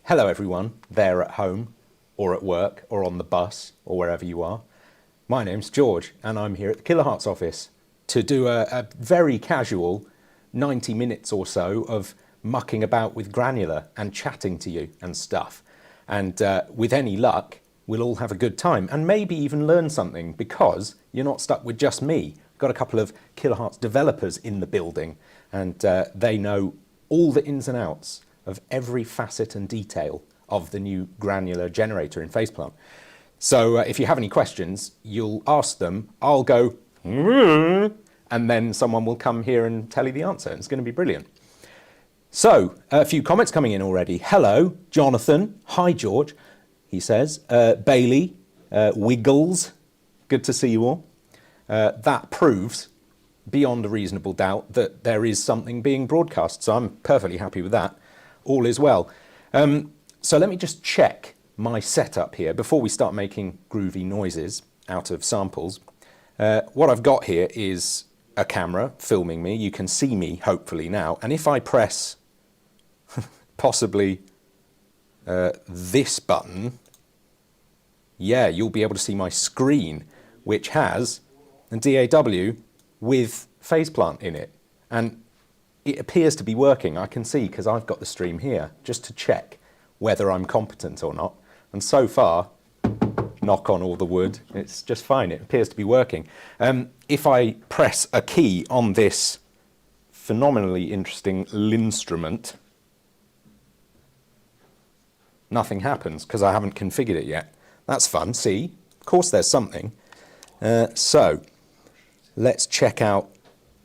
Hello everyone, there at home, or at work, or on the bus, or wherever you are. My name's George, and I'm here at the Kilohearts office to do a very casual 90 minutes or so of mucking about with Granular and chatting to you and stuff. And with any luck, we'll all have a good time and maybe even learn something, because you're not stuck with just me. I've got a couple of Kilohearts developers in the building, and they know all the ins and outs of every facet and detail of the new Granular generator in Faceplant. So if you have any questions, you'll ask them, I'll go, and then someone will come here and tell you the answer. It's going to be brilliant. So a few comments coming in already. Hello, Jonathan. Hi, George, he says. Bailey, Wiggles, good to see you all. That proves beyond a reasonable doubt that there is something being broadcast, so I'm perfectly happy with that. All is well. So let me just check my setup here before we start making groovy noises out of samples. What I've got here is a camera filming me. You can see me hopefully now, and if I press possibly this button, yeah, you'll be able to see my screen, which has a DAW with Faceplant in it, and it appears to be working. I can see because I've got the stream here just to check whether I'm competent or not, and so far, knock on all the wood, it's just fine. It appears to be working. If I press a key on this phenomenally interesting instrument, nothing happens because I haven't configured it yet. That's fun. See, of course there's something. So let's check out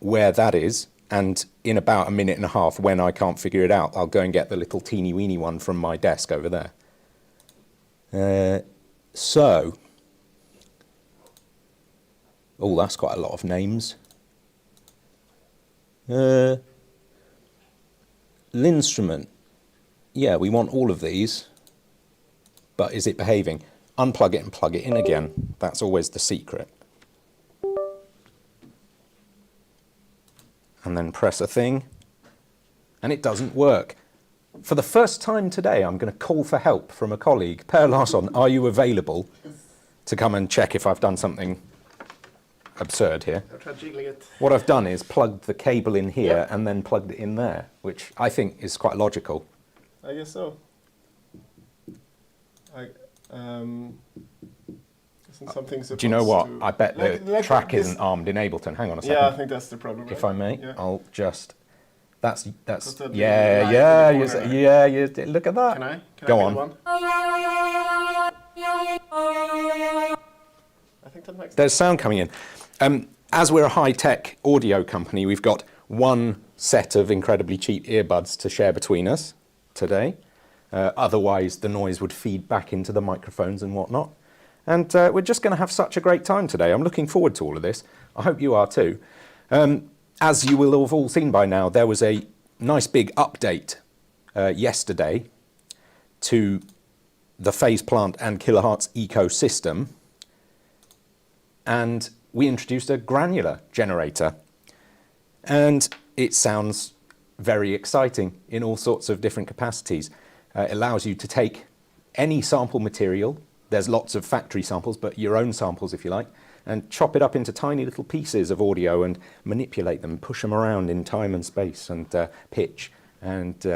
where that is, and in about a minute and a half, when I can't figure it out, I'll go and get the little teeny weeny one from my desk over there. Oh, that's quite a lot of names. L'instrument. Yeah, we want all of these, but is it behaving? Unplug it and plug it in again. That's always the secret. And then press a thing, and it doesn't work. For the first time today, I'm going to call for help from a colleague. Per Larsson, are you available to come and check if I've done something absurd here? I'll try jiggling it. What I've done is plugged the cable in here and then plugged it in there, which I think is quite logical. I guess so. Isn't something supposed Do you know what? to... I bet the track isn't armed in Ableton. Hang on a second. Yeah, I think that's the problem. Right? If I may, yeah. I'll just... That's Look at that. Can I Go on. one? I think that makes There's sound coming in. As we're a high-tech audio company, we've got one set of incredibly cheap earbuds to share between us today. Otherwise, the noise would feed back into the microphones and whatnot. And we're just going to have such a great time today. I'm looking forward to all of this. I hope you are too. As you will have all seen by now, there was a nice big update yesterday to the Faceplant and Kilohearts ecosystem. And we introduced a Granular generator. And it sounds very exciting in all sorts of different capacities. It allows you to take any sample material. There's lots of factory samples, but your own samples if you like, and chop it up into tiny little pieces of audio and manipulate them, push them around in time and space and pitch, and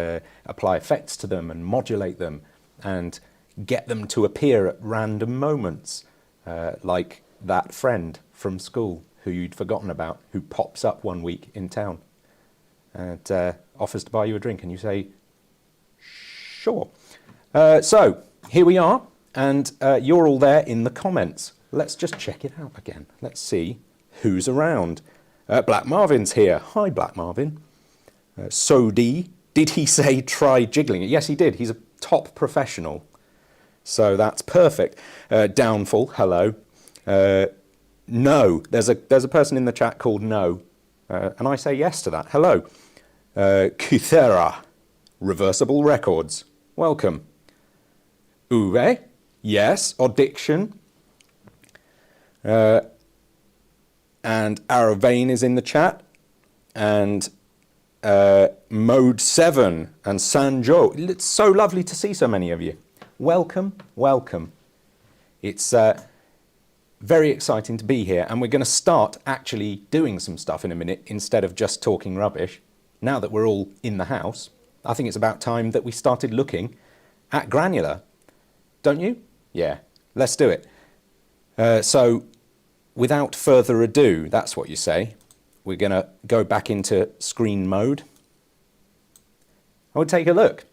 apply effects to them and modulate them and get them to appear at random moments, like that friend from school who you'd forgotten about, who pops up one week in town and offers to buy you a drink, and you say, sure. So here we are, and you're all there in the comments. Let's just check it out again. Let's see who's around. Black Marvin's here. Hi, Black Marvin. Sodi, did he say try jiggling it? Yes, he did. He's a top professional. So that's perfect. Downfall, hello. No, there's a person in the chat called No, and I say yes to that. Hello. Kuthera, Reversible Records, welcome. Uwe, yes, Audiction. And Aravane is in the chat, and Mode 7 and Sanjo. It's so lovely to see so many of you. Welcome, welcome. It's very exciting to be here, and we're going to start actually doing some stuff in a minute instead of just talking rubbish. Now that we're all in the house, I think it's about time that we started looking at Granular. Don't you? Yeah, let's do it. So without further ado, that's what you say, we're going to go back into screen mode. I would take a look.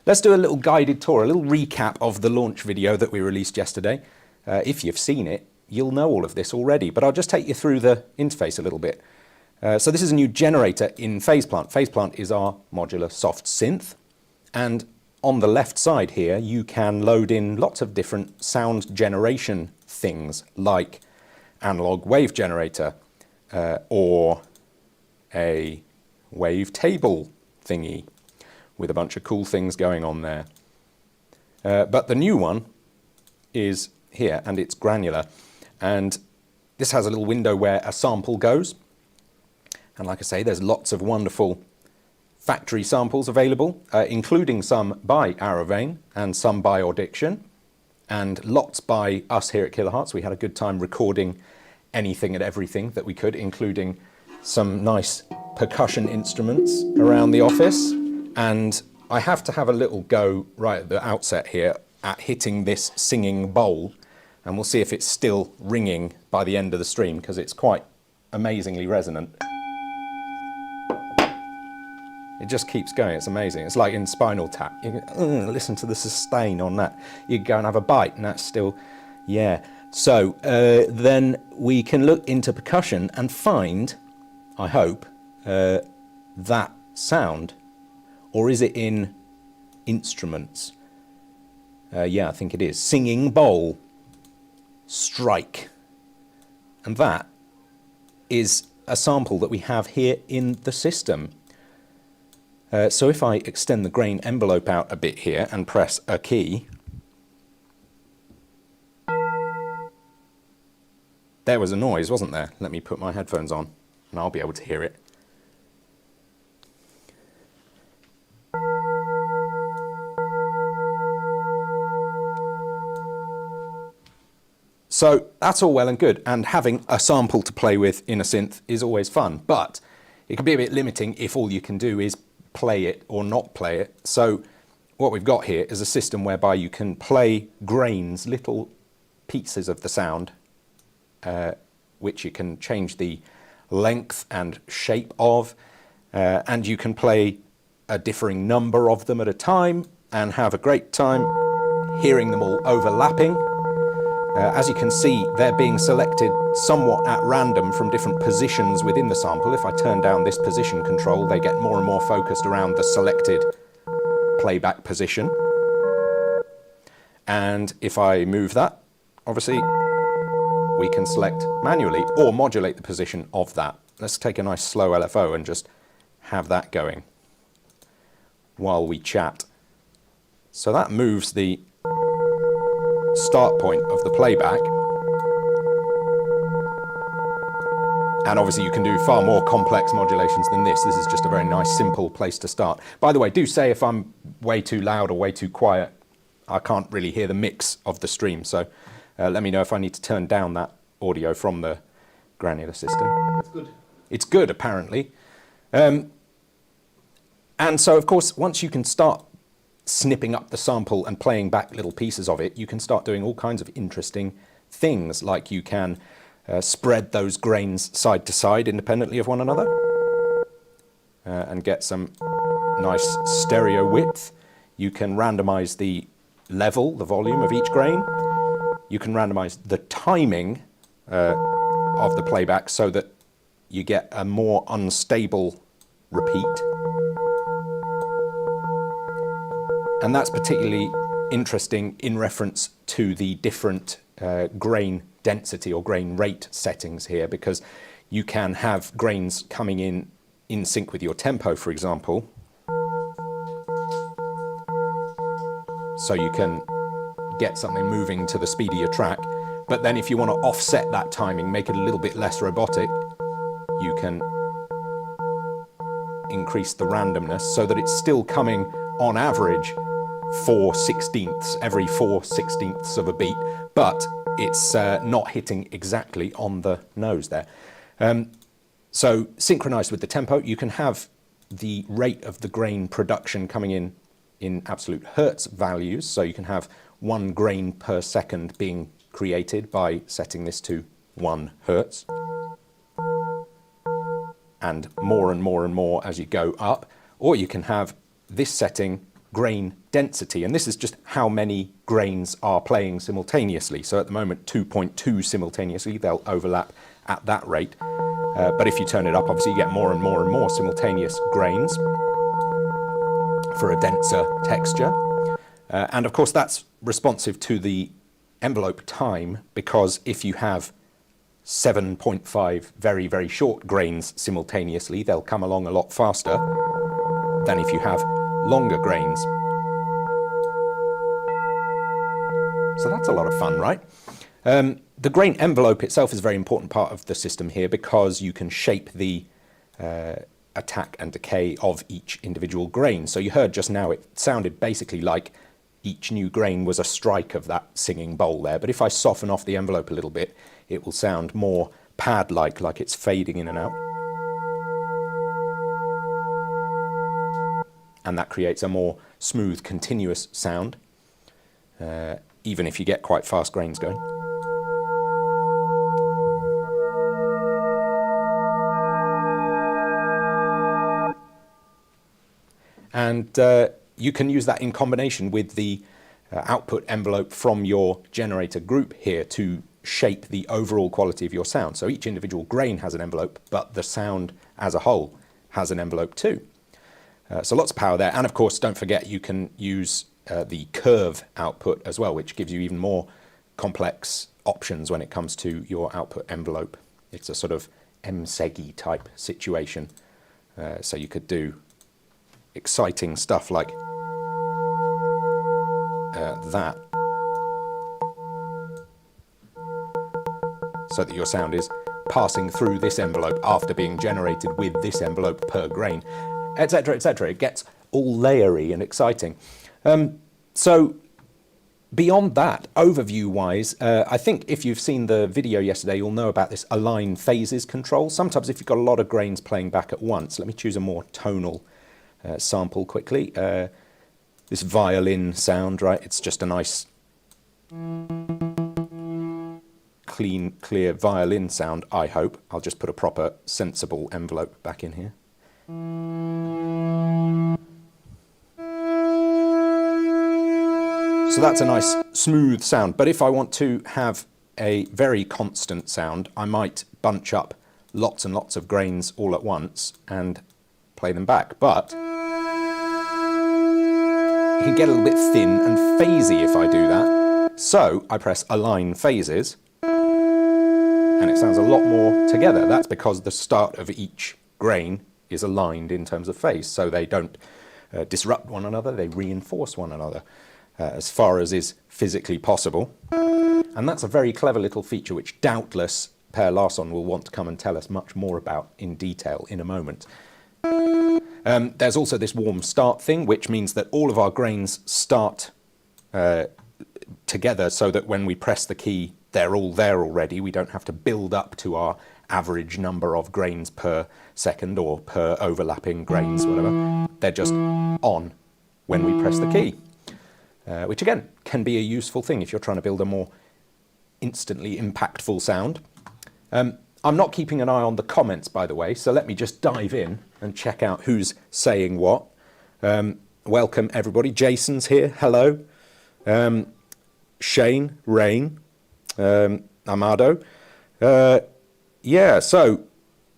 Let's do a little guided tour, a little recap of the launch video that we released yesterday. If you've seen it, you'll know all of this already, but I'll just take you through the interface a little bit. So this is a new generator in Phaseplant. Phaseplant is our modular soft synth, and on the left side here you can load in lots of different sound generation things like analog wave generator or a wave table thingy with a bunch of cool things going on there. But the new one is here, and it's Granular. And this has a little window where a sample goes. And like I say, there's lots of wonderful factory samples available, including some by Aravane and some by Audition, and lots by us here at Kilohearts. We had a good time recording anything and everything that we could, including some nice percussion instruments around the office. And I have to have a little go right at the outset here at hitting this singing bowl. And we'll see if it's still ringing by the end of the stream, because it's quite amazingly resonant. It just keeps going, it's amazing. It's like in Spinal Tap. You can listen to the sustain on that. You go and have a bite and that's still, yeah. So then we can look into percussion and find, I hope, that sound. Or is it in instruments? Yeah, I think it is. Singing bowl. Strike. And that is a sample that we have here in the system. So if I extend the grain envelope out a bit here and press a key, there was a noise, wasn't there? Let me put my headphones on and I'll be able to hear it. So that's all well and good, and having a sample to play with in a synth is always fun, but it can be a bit limiting if all you can do is play it or not play it. So what we've got here is a system whereby you can play grains, little pieces of the sound, which you can change the length and shape of, and you can play a differing number of them at a time and have a great time hearing them all overlapping. As you can see, they're being selected somewhat at random from different positions within the sample. If I turn down this position control, they get more and more focused around the selected playback position. And if I move that, obviously, we can select manually or modulate the position of that. Let's take a nice slow LFO and just have that going while we chat. So that moves the start point of the playback, and obviously you can do far more complex modulations than this. This is just a very nice simple place to start. By the way, do say if I'm way too loud or way too quiet. I can't really hear the mix of the stream, so let me know if I need to turn down that audio from the Granular system. It's good. It's good, apparently. And so of course, once you can start snipping up the sample and playing back little pieces of it, you can start doing all kinds of interesting things, like you can spread those grains side to side independently of one another and get some nice stereo width. You can randomize the level, the volume of each grain. You can randomize the timing of the playback so that you get a more unstable repeat. And that's particularly interesting in reference to the different grain density or grain rate settings here, because you can have grains coming in sync with your tempo, for example. So you can get something moving to the speed of your track. But then if you want to offset that timing, make it a little bit less robotic, you can increase the randomness so that it's still coming on average 4/16ths, every 4/16ths of a beat, but it's not hitting exactly on the nose there. So synchronized with the tempo, you can have the rate of the grain production coming in absolute hertz values. So you can have 1 grain per second being created by setting this to 1 hertz. And more and more and more as you go up. Or you can have this setting grain density, and this is just how many grains are playing simultaneously. So at the moment 2.2 simultaneously, they'll overlap at that rate. But if you turn it up, obviously you get more and more and more simultaneous grains for a denser texture. And of course that's responsive to the envelope time, because if you have 7.5 very, very short grains simultaneously, they'll come along a lot faster than if you have longer grains. So that's a lot of fun, right? The grain envelope itself is a very important part of the system here, because you can shape the attack and decay of each individual grain. So you heard just now, it sounded basically like each new grain was a strike of that singing bowl there. But if I soften off the envelope a little bit, it will sound more pad-like, like it's fading in and out. And that creates a more smooth, continuous sound, even if you get quite fast grains going. And you can use that in combination with the output envelope from your generator group here to shape the overall quality of your sound. So each individual grain has an envelope, but the sound as a whole has an envelope too. So lots of power there. And of course, don't forget, you can use the curve output as well, which gives you even more complex options when it comes to your output envelope. It's a sort of MSEGI type situation. So you could do exciting stuff like that, so that your sound is passing through this envelope after being generated with this envelope per grain, etc., etc. It gets all layery and exciting. So beyond that, overview-wise, I think if you've seen the video yesterday, you'll know about this align phases control. Sometimes if you've got a lot of grains playing back at once, let me choose a more tonal sample quickly. This violin sound, right? It's just a nice, clean, clear violin sound, I hope. I'll just put a proper, sensible envelope back in here. So that's a nice, smooth sound. But if I want to have a very constant sound, I might bunch up lots and lots of grains all at once and play them back. But it can get a little bit thin and phasey if I do that. So I press align phases and it sounds a lot more together. That's because the start of each grain is aligned in terms of phase. So they don't disrupt one another, they reinforce one another as far as is physically possible. And that's a very clever little feature which doubtless Per Larsson will want to come and tell us much more about in detail in a moment. There's also this warm start thing, which means that all of our grains start together so that when we press the key, they're all there already. We don't have to build up to our average number of grains per second or per overlapping grains, whatever. They're just on when we press the key, which again can be a useful thing if you're trying to build a more instantly impactful sound. I'm not keeping an eye on the comments, by the way, so let me just dive in and check out who's saying what. Welcome, everybody. Jason's here. Hello. Shane, Rain, Amado. Yeah, so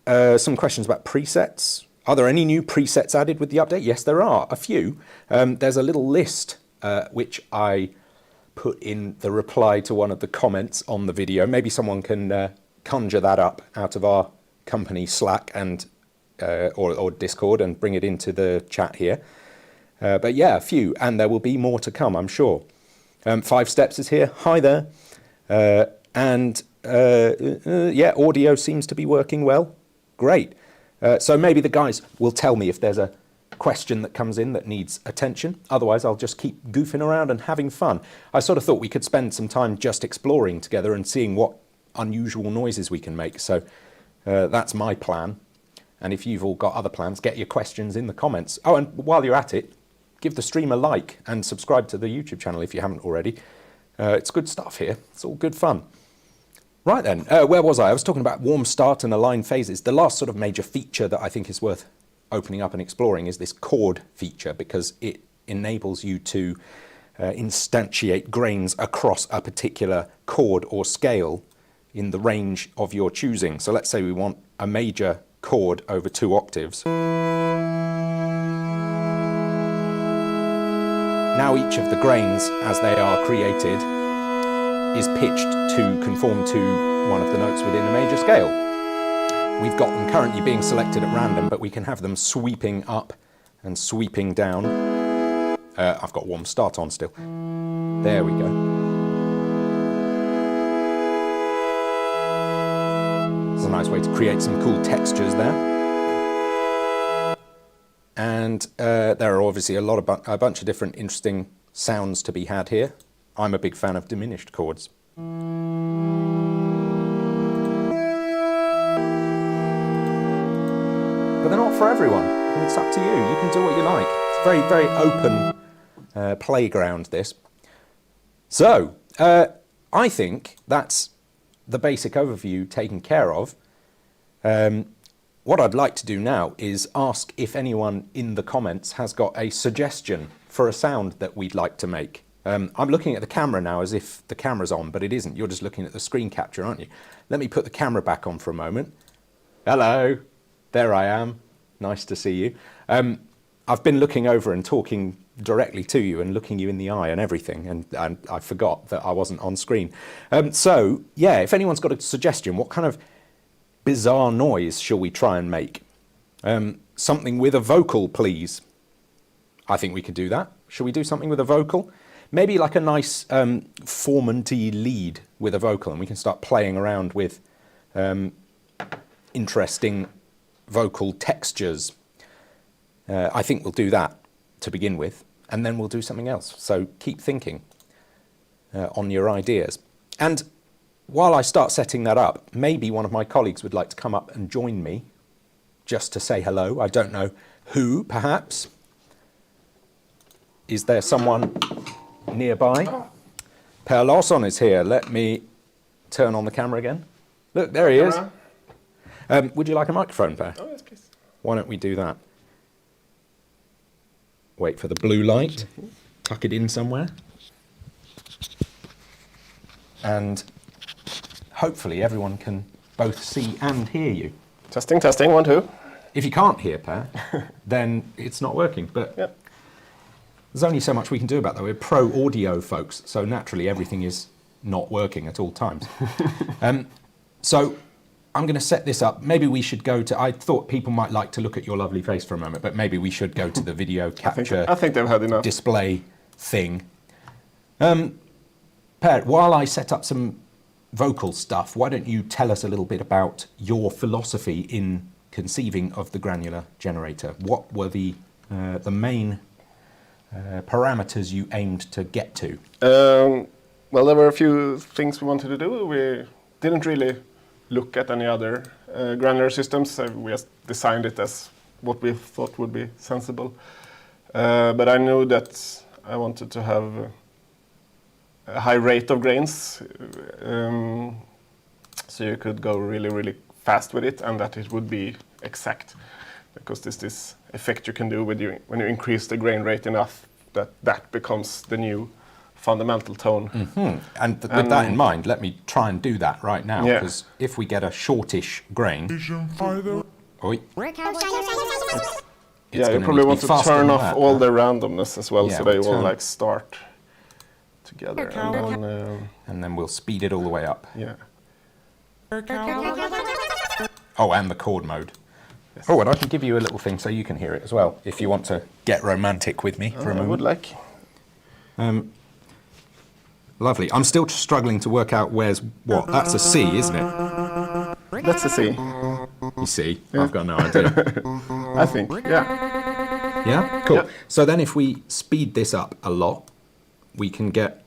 some questions about presets. Are there any new presets added with the update? Yes, there are. A few. There's a little list which I put in the reply to one of the comments on the video. Maybe someone can conjure that up out of our company Slack and or Discord and bring it into the chat here. But yeah, a few, and there will be more to come, I'm sure. 5 Steps is here. Hi there. Yeah, audio seems to be working well. Great. So maybe the guys will tell me if there's a question that comes in that needs attention. Otherwise, I'll just keep goofing around and having fun. I sort of thought we could spend some time just exploring together and seeing what unusual noises we can make. So that's my plan. And if you've all got other plans, get your questions in the comments. Oh, and while you're at it, give the stream a like and subscribe to the YouTube channel if you haven't already. It's good stuff here. It's all good fun. Right then, where was I? I was talking about warm start and aligned phases. The last sort of major feature that I think is worth opening up and exploring is this chord feature, because it enables you to instantiate grains across a particular chord or scale in the range of your choosing. So let's say we want a major chord over 2 octaves. Now each of the grains, as they are created, is pitched to conform to one of the notes within a major scale. We've got them currently being selected at random, but we can have them sweeping up and sweeping down. I've got warm start on still. There we go. It's a nice way to create some cool textures there. And there are obviously a bunch of different interesting sounds to be had here. I'm a big fan of diminished chords. But they're not for everyone. I mean, it's up to you. You can do what you like. It's a very, very open playground, this. So, I think that's the basic overview taken care of. What I'd like to do now is ask if anyone in the comments has got a suggestion for a sound that we'd like to make. I'm looking at the camera now as if the camera's on, but it isn't. You're just looking at the screen capture, aren't you? Let me put the camera back on for a moment. Hello, there I am. Nice to see you. I've been looking over and talking directly to you and looking you in the eye and everything, and I forgot that I wasn't on screen. So, yeah, if anyone's got a suggestion, what kind of bizarre noise shall we try and make? Something with a vocal, please. I think we could do that. Shall we do something with a vocal? Maybe like a nice formant-y lead with a vocal, and we can start playing around with interesting vocal textures. I think we'll do that to begin with, and then we'll do something else. So keep thinking on your ideas. And while I start setting that up, maybe one of my colleagues would like to come up and join me just to say hello. I don't know who, perhaps. Is there someone nearby? Per Larsson is here. Let me turn on the camera again. Look, there he is. Would you like a microphone, Per? Oh, yes, please. Why don't we do that? Wait for the blue light. Tuck it in somewhere. And hopefully everyone can both see and hear you. Testing, testing, 1, 2. If you can't hear Per, then it's not working. But Yep. there's only so much we can do about that. We're pro audio folks, so naturally everything is not working at all times. So I'm going to set this up. Maybe we should go to, I thought people might like to look at your lovely face for a moment, but maybe we should go to the video capture I think they've had enough. display thing. Per, while I set up some vocal stuff, why don't you tell us a little bit about your philosophy in conceiving of the granular generator? What were the main parameters you aimed to get to? Well, there were a few things we wanted to do. We didn't really look at any other granular systems. We just designed it as what we thought would be sensible. But I knew that I wanted to have a high rate of grains, so you could go really, really fast with it, and that it would be exact. Because there's this effect you can do with when you increase the grain rate enough that becomes the new fundamental tone. Mm-hmm. And with that in mind, let me try and do that right now, because if we get a shortish grain, oi, you probably want to turn off all the randomness as well, so they all like start together. And then we'll speed it all the way up. Yeah. Oh, and the chord mode. Yes. Oh, and I can give you a little thing so you can hear it as well, if you want to get romantic with me for a moment. I would like. Lovely. I'm still struggling to work out where's what. That's a C, isn't it? That's a C. You see, I've got no idea. I think, yeah. Yeah, cool. Yeah. So then if we speed this up a lot, we can get...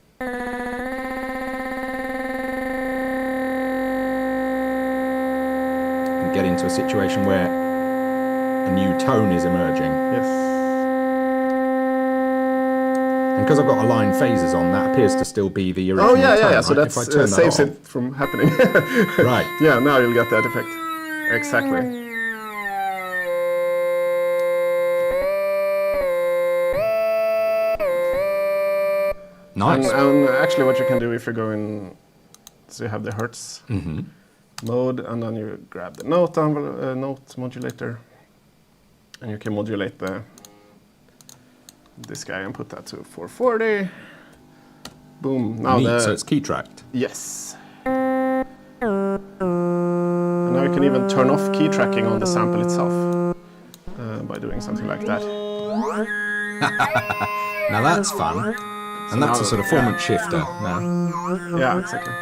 get into a situation where a new tone is emerging. Yes. And because I've got align phases on, that appears to still be the original Oh, yeah, tone, yeah. So right? that If I turn that saves on- it from happening. Right. Yeah, now you'll get that effect. Exactly. Nice. And actually what you can do if you go in, so you have the Hertz mode, and then you grab the note modulator, and you can modulate this guy and put that to 440. Boom. Now Neat. So it's key tracked. Yes. And now you can even turn off key tracking on the sample itself by doing something like that. Now that's fun. And that's a sort of formant shifter now. Yeah, exactly.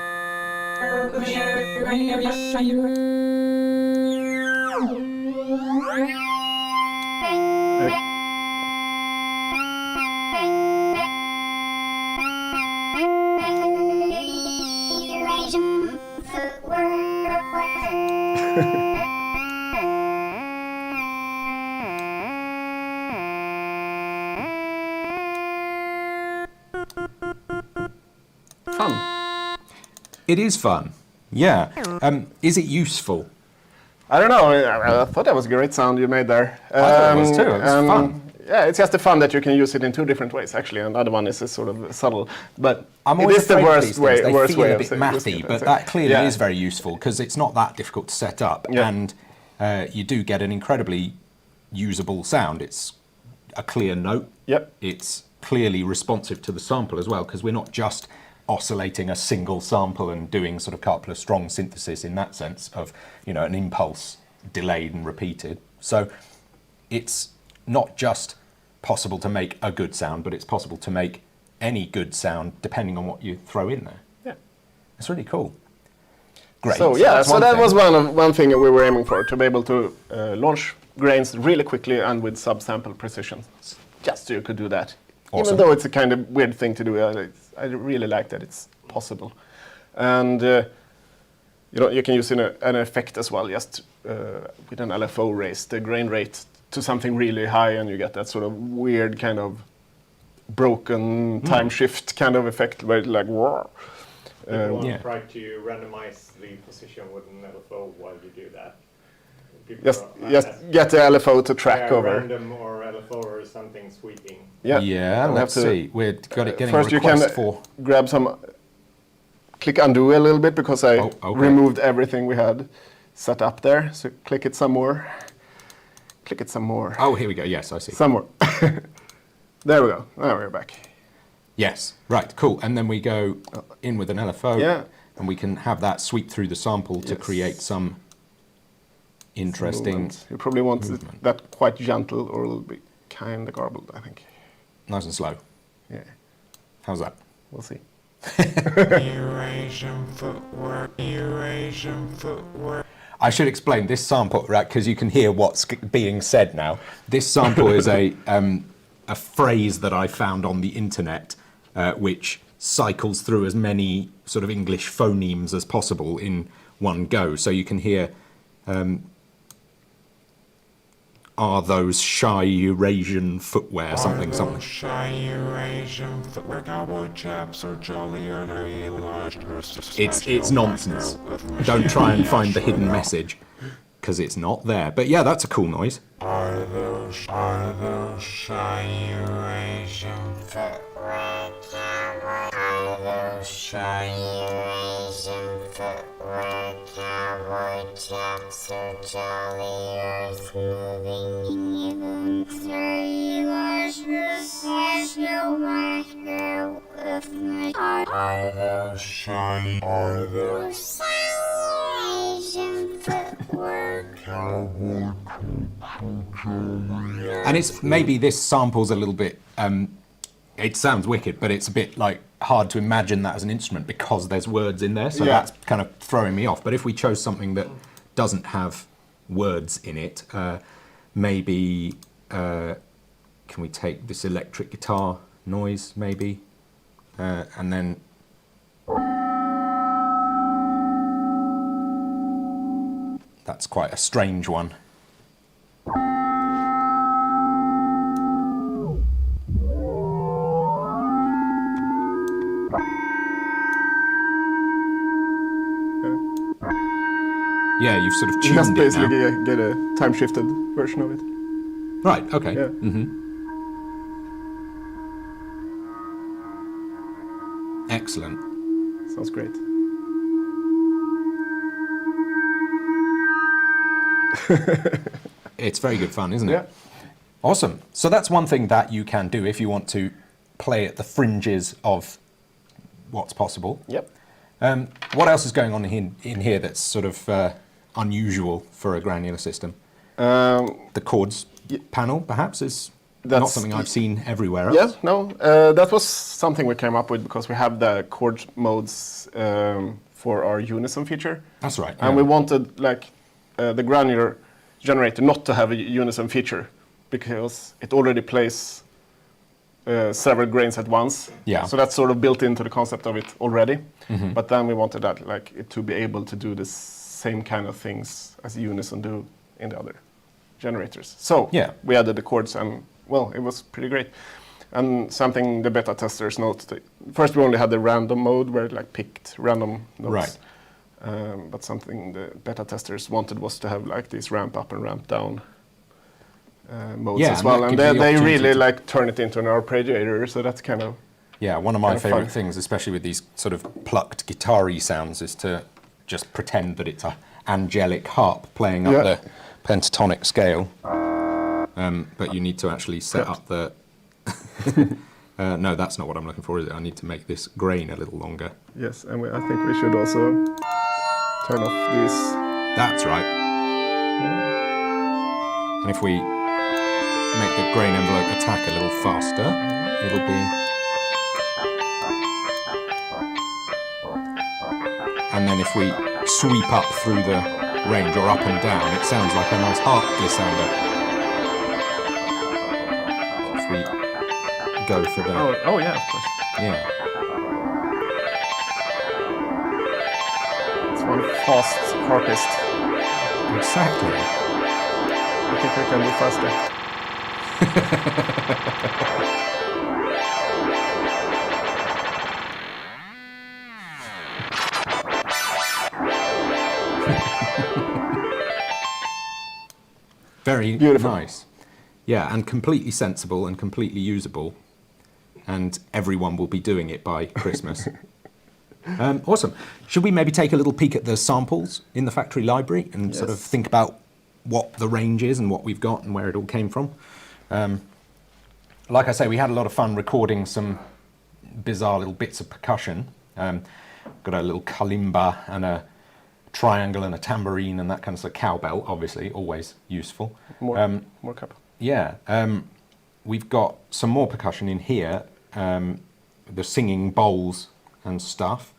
Fun. It is fun. Yeah. Is it useful? I don't know. I thought that was a great sound you made there. I thought it was too. It was fun. Yeah, it's just the fun that you can use it in two different ways. Actually, another one is sort of subtle, but I'm it always is the afraid of worst these way. things. They Worst feel way a of bit using mathy, it. but that clearly Yeah. is very useful because it's not that difficult to set up, Yeah. and you do get an incredibly usable sound. It's a clear note. Yep. It's clearly responsive to the sample as well, because we're not just oscillating a single sample and doing sort of couple of strong synthesis in that sense of, you know, an impulse delayed and repeated. So it's not just possible to make a good sound, but it's possible to make any good sound depending on what you throw in there. Yeah. It's really cool. Great. So yeah, that's so one that thing. was one thing we were aiming for, to be able to launch grains really quickly and with subsample precision. Just so you could do that. Awesome. Even though it's a kind of weird thing to do, I really like that it's possible. And you know, you can use an effect as well, just with an LFO raise the grain rate to something really high, and you get that sort of weird kind of broken time shift kind of effect where it's like, whoa. People want Yeah. to try to randomize the position with an LFO while you do that. People Just are- get the LFO to track yeah, over. random or LFO or something sweeping. Yeah, Yeah, We'll have let's to- see. We're getting First a you can request for... grab some, click undo a little bit because I Oh, okay. removed everything we had set up there. So click it some more. Click it some more. Oh, here we go. Yes, I see. Some more. There we go. Now we're back. Yes, right, cool. And then we go in with an LFO, Yeah. and we can have that sweep through the sample to Yes. create some interesting, Movement. You probably want movement. that quite gentle, or it'll be kind of garbled, I think. nice and slow. Yeah, How's that? we'll see. Eurasian footwork, Eurasian footwork. I should explain this sample, right, because you can hear what's being said now. This sample is a phrase that I found on the internet, which cycles through as many sort of English phonemes as possible in one go. So you can hear, are those shy Eurasian footwear, something, something. Shy Eurasian footwork, cowboy chaps are jollier than It's nonsense. Don't try and find the hidden message, because it's not there. But yeah, that's a cool noise. Are those shy Eurasian footwork, are those shy Eurasian footwork, cowboy chaps are jolly earth moving events, are you no wonder with my are those shy Eurasian footwork, cowboy. And it's maybe this sample's a little bit, it sounds wicked, but it's a bit like hard to imagine that as an instrument because there's words in there, so Yeah. that's kind of throwing me off. But if we chose something that doesn't have words in it. Maybe, can we take this electric guitar noise, maybe? And then... That's quite a strange one. Yeah, you've sort of You just tuned it now. basically get a time-shifted version of it. Right, okay. Yeah. Excellent. Sounds great. It's very good fun, isn't it? Yeah. Awesome. So that's one thing that you can do if you want to play at the fringes of what's possible. Yep. What else is going on in here that's sort of unusual for a granular system? The chords panel, perhaps, is not something I've seen everywhere else. Yeah, no, that was something we came up with because we have the chord modes for our unison feature. That's right. And we wanted the granular generator not to have a unison feature because it already plays several grains at once. Yeah. So that's sort of built into the concept of it already. But then we wanted that it to be able to do the same kind of things as unison do in the other generators. So we added the chords and well, it was pretty great. And something the beta testers noted. First we only had the random mode where it picked random notes. Right. But something the beta testers wanted was to have these ramp up and ramp down modes as well. And they really turn it into an arpeggiator, so that's kind of... Yeah, one of my favourite things, especially with these sort of plucked guitar-y sounds, is to just pretend that it's an angelic harp playing up the pentatonic scale. But you need to actually set up the... no, that's not what I'm looking for, is it? I need to make this grain a little longer. Yes, and I think we should also turn off these. That's right. And if we make the grain envelope attack a little faster, it'll be... And then if we sweep up through the range or up and down, it sounds like a nice harp glissando. If we go for the... Oh yeah, of course. Yeah. It's one fast harpist. Exactly. I think we can do faster. Very beautiful. Nice. Yeah, and completely sensible and completely usable. And everyone will be doing it by Christmas. Awesome. Should we maybe take a little peek at the samples in the factory library and sort of think about what the range is and what we've got and where it all came from? Like I say, we had a lot of fun recording some bizarre little bits of percussion. Got a little kalimba and a triangle and a tambourine and that kind of stuff. Cowbell, obviously, always useful. More cup. Yeah. We've got some more percussion in here. The singing bowls and stuff.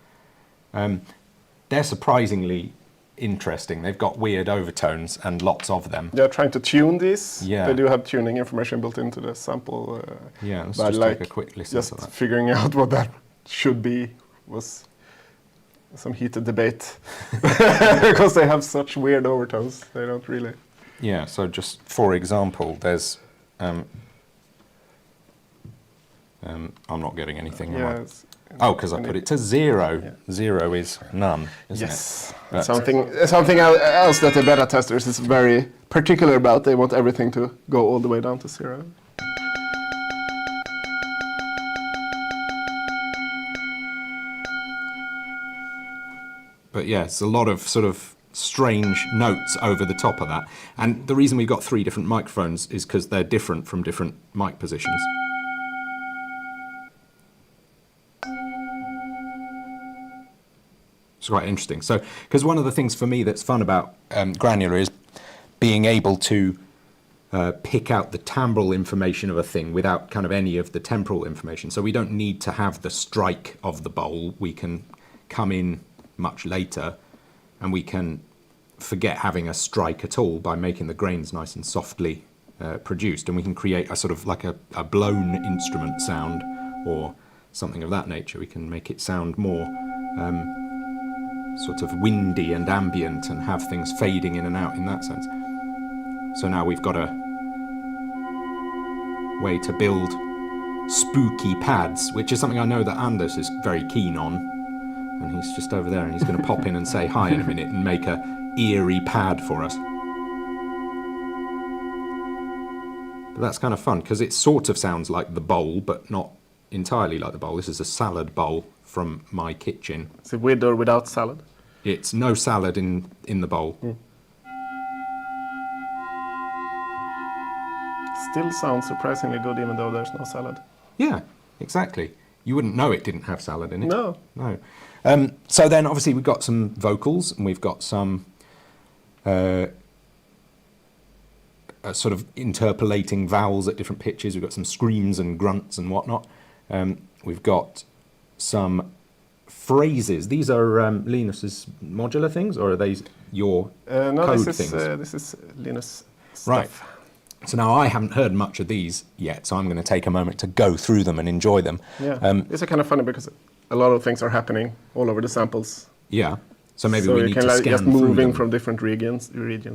They're surprisingly interesting. They've got weird overtones and lots of them. They're trying to tune these. Yeah. They do have tuning information built into the sample. Yeah, let's just take a quick listen to that. Just figuring out what that should be was some heated debate because they have such weird overtones. They don't really... Yeah, so just for example, there's... I'm not getting anything. Yeah, oh, because I put it to 0. Yeah. 0 is none, isn't it? Yes. Something else that the beta testers is very particular about. They want everything to go all the way down to 0. But yeah, it's a lot of sort of strange notes over the top of that. And the reason we've got 3 different microphones is because they're different from different mic positions. It's quite interesting. So, because one of the things for me that's fun about Granular is being able to pick out the timbral information of a thing without kind of any of the temporal information. So we don't need to have the strike of the bowl. We can come in much later and we can forget having a strike at all by making the grains nice and softly produced, and we can create a sort of like a blown instrument sound or something of that nature. We can make it sound more sort of windy and ambient and have things fading in and out in that sense. So now we've got a way to build spooky pads, which is something I know that Anders is very keen on, and he's just over there and he's going to pop in and say hi in a minute and make a eerie pad for us. But that's kind of fun because it sort of sounds like the bowl, but not entirely like the bowl. This is a salad bowl from my kitchen. Is it with or without salad? It's no salad in the bowl. Still sounds surprisingly good even though there's no salad. Yeah, exactly. You wouldn't know it didn't have salad in it. No. No. So then obviously we've got some vocals and we've got some sort of interpolating vowels at different pitches. We've got some screams and grunts and whatnot. We've got some phrases. These are Linus's modular things, or are these your No, code this is, things? this is Linus stuff. Right. So now I haven't heard much of these yet, so I'm going to take a moment to go through them and enjoy them. Yeah, these are kind of funny because a lot of things are happening all over the samples. Yeah. So maybe so we you need can to like scan just through moving them. from different regions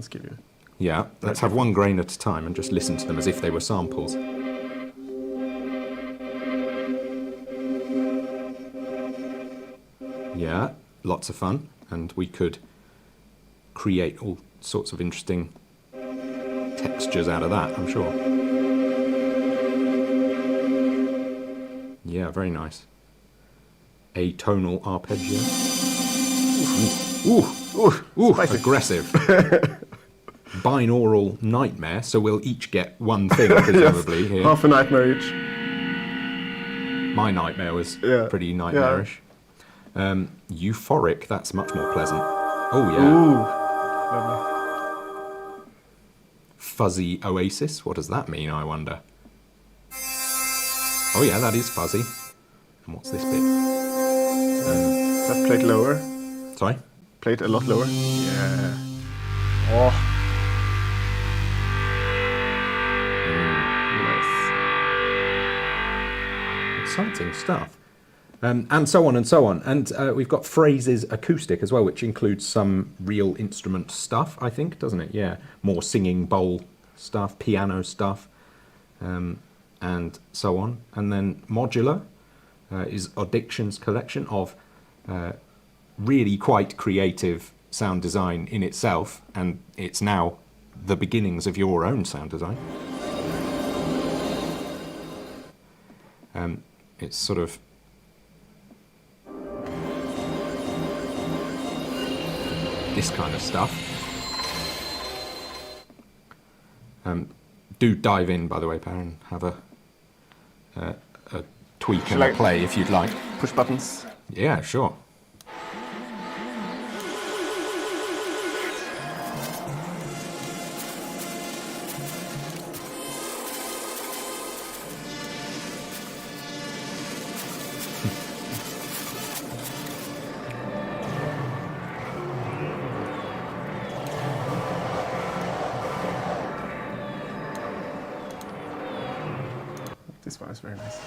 give you. Yeah, let's have one grain at a time and just listen to them as if they were samples. Yeah, lots of fun, and we could create all sorts of interesting textures out of that, I'm sure. Yeah, very nice. Atonal arpeggio. Ooh, Spicy. aggressive. Binaural nightmare, so we'll each get one thing, presumably. Yes, here. half a nightmare each. My nightmare was pretty nightmarish. Euphoric, that's much more pleasant. Oh, yeah. Ooh, lovely. Fuzzy oasis, what does that mean, I wonder? Oh, yeah, that is fuzzy. And what's this bit? Is that plate lower? Sorry? Plate a lot lower? Yeah. Oh. Nice. Exciting stuff. And so on and so on. And we've got phrases acoustic as well, which includes some real instrument stuff, I think, doesn't it? Yeah. More singing bowl stuff, piano stuff, and so on. And then modular is Audiction's collection of really quite creative sound design in itself, and it's now the beginnings of your own sound design. It's sort of this kind of stuff. Do dive in, by the way, Per, and have a tweak Shall and I- a play if you'd like. Push buttons. Yeah, sure. This one is very nice.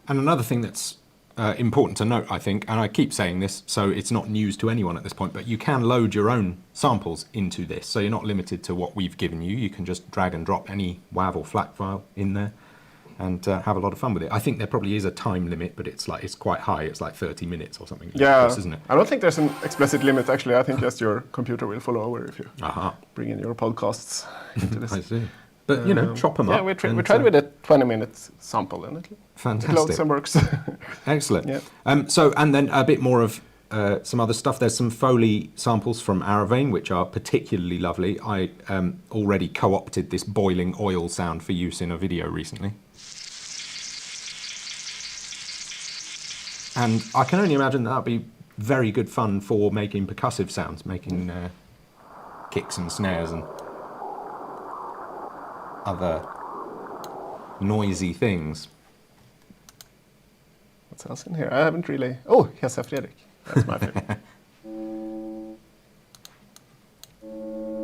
And another thing that's important to note, I think, and I keep saying this, so it's not news to anyone at this point, but you can load your own samples into this, so you're not limited to what we've given you. You can just drag and drop any WAV or FLAC file in there and have a lot of fun with it. I think there probably is a time limit, but it's quite high. It's like 30 minutes or something. Yeah, Isn't it? I don't think there's an explicit limit actually. I think just your computer will follow over if you Aha. bring in your podcasts into this. I see. But, chop them Yeah, up. we and, tried with a 20-minute sample and it Fantastic. loads and works. Excellent. Yeah. And then a bit more of some other stuff. There's some Foley samples from Aravane, which are particularly lovely. I already co-opted this boiling oil sound for use in a video recently. And I can only imagine that would be very good fun for making percussive sounds, making kicks and snares and other noisy things. What else in here? I haven't really... Oh, yes, Fredrik. That's my favorite.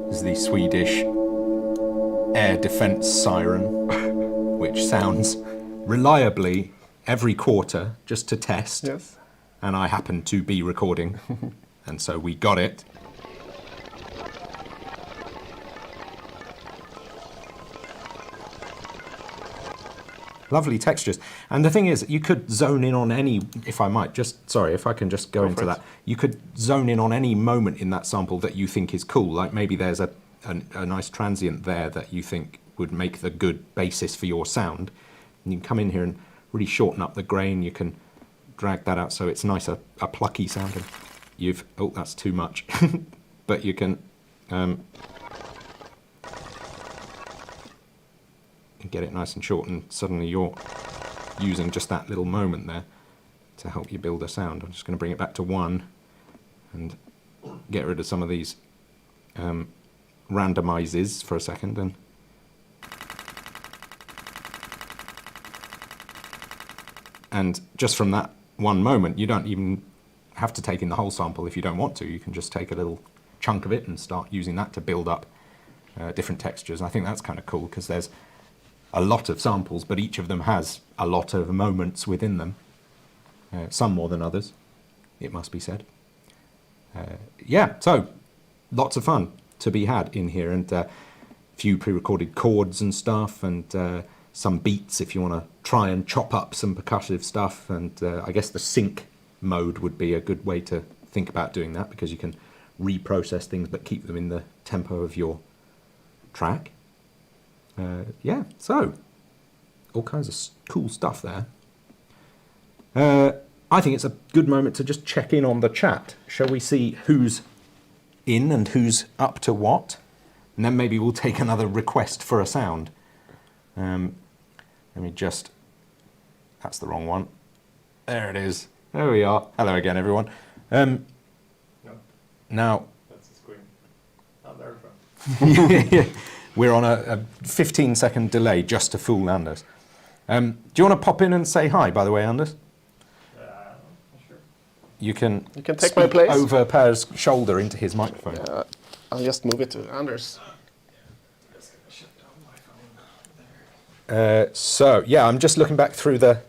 This is the Swedish air defense siren, which sounds reliably every quarter just to test. Yes. And I happened to be recording, and so we got it. Lovely textures. And the thing is, you could zone in on any, if I might, if I can just go into that. You could zone in on any moment in that sample that you think is cool. Like maybe there's a nice transient there that you think would make the good basis for your sound. And you can come in here and really shorten up the grain. You can drag that out so it's nice, a plucky sounding. Oh, that's too much. But you can get it nice and short, and suddenly you're using just that little moment there to help you build a sound. I'm just going to bring it back to 1 and get rid of some of these randomizes for a second. And just from that one moment, you don't even have to take in the whole sample if you don't want to. You can just take a little chunk of it and start using that to build up different textures. And I think that's kind of cool because there's a lot of samples, but each of them has a lot of moments within them. Some more than others, it must be said. Yeah, so lots of fun to be had in here, and a few pre-recorded chords and stuff, and some beats if you want to try and chop up some percussive stuff. And I guess the sync mode would be a good way to think about doing that, because you can reprocess things but keep them in the tempo of your track. Yeah, so all kinds of cool stuff there. I think it's a good moment to just check in on the chat. Shall we see who's in and who's up to what? And then maybe we'll take another request for a sound. Let me just... That's the wrong one. There it is. There we are. Hello again, everyone. No, Now... that's the screen. Oh, there we go. We're on a 15-second delay just to fool Anders. Do you want to pop in and say hi, by the way, Anders? Sure. You can take my place. over Per's shoulder into his microphone. I'll just move it to Anders. Just gonna shut down my phone there. So, yeah, I'm just looking back through the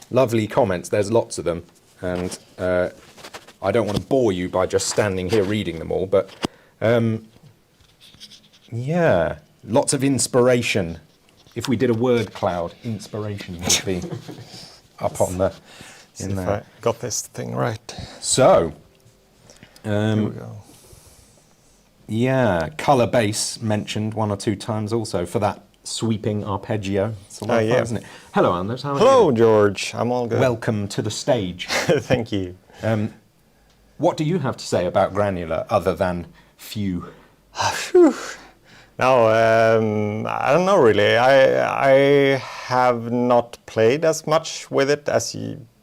lovely comments. There's lots of them. And I don't want to bore you by just standing here reading them all, but... yeah, lots of inspiration. If we did a word cloud, inspiration would be up on the... If I got this thing right. So, Here we go. yeah, colour bass mentioned 1 or 2 times also for that sweeping arpeggio. It's a lot of fun, Yeah. isn't it? Hello, Anders. How are Hello, you? George. I'm all good. Welcome to the stage. Thank you. What do you have to say about Granular other than few? No, I don't know really. I have not played as much with it as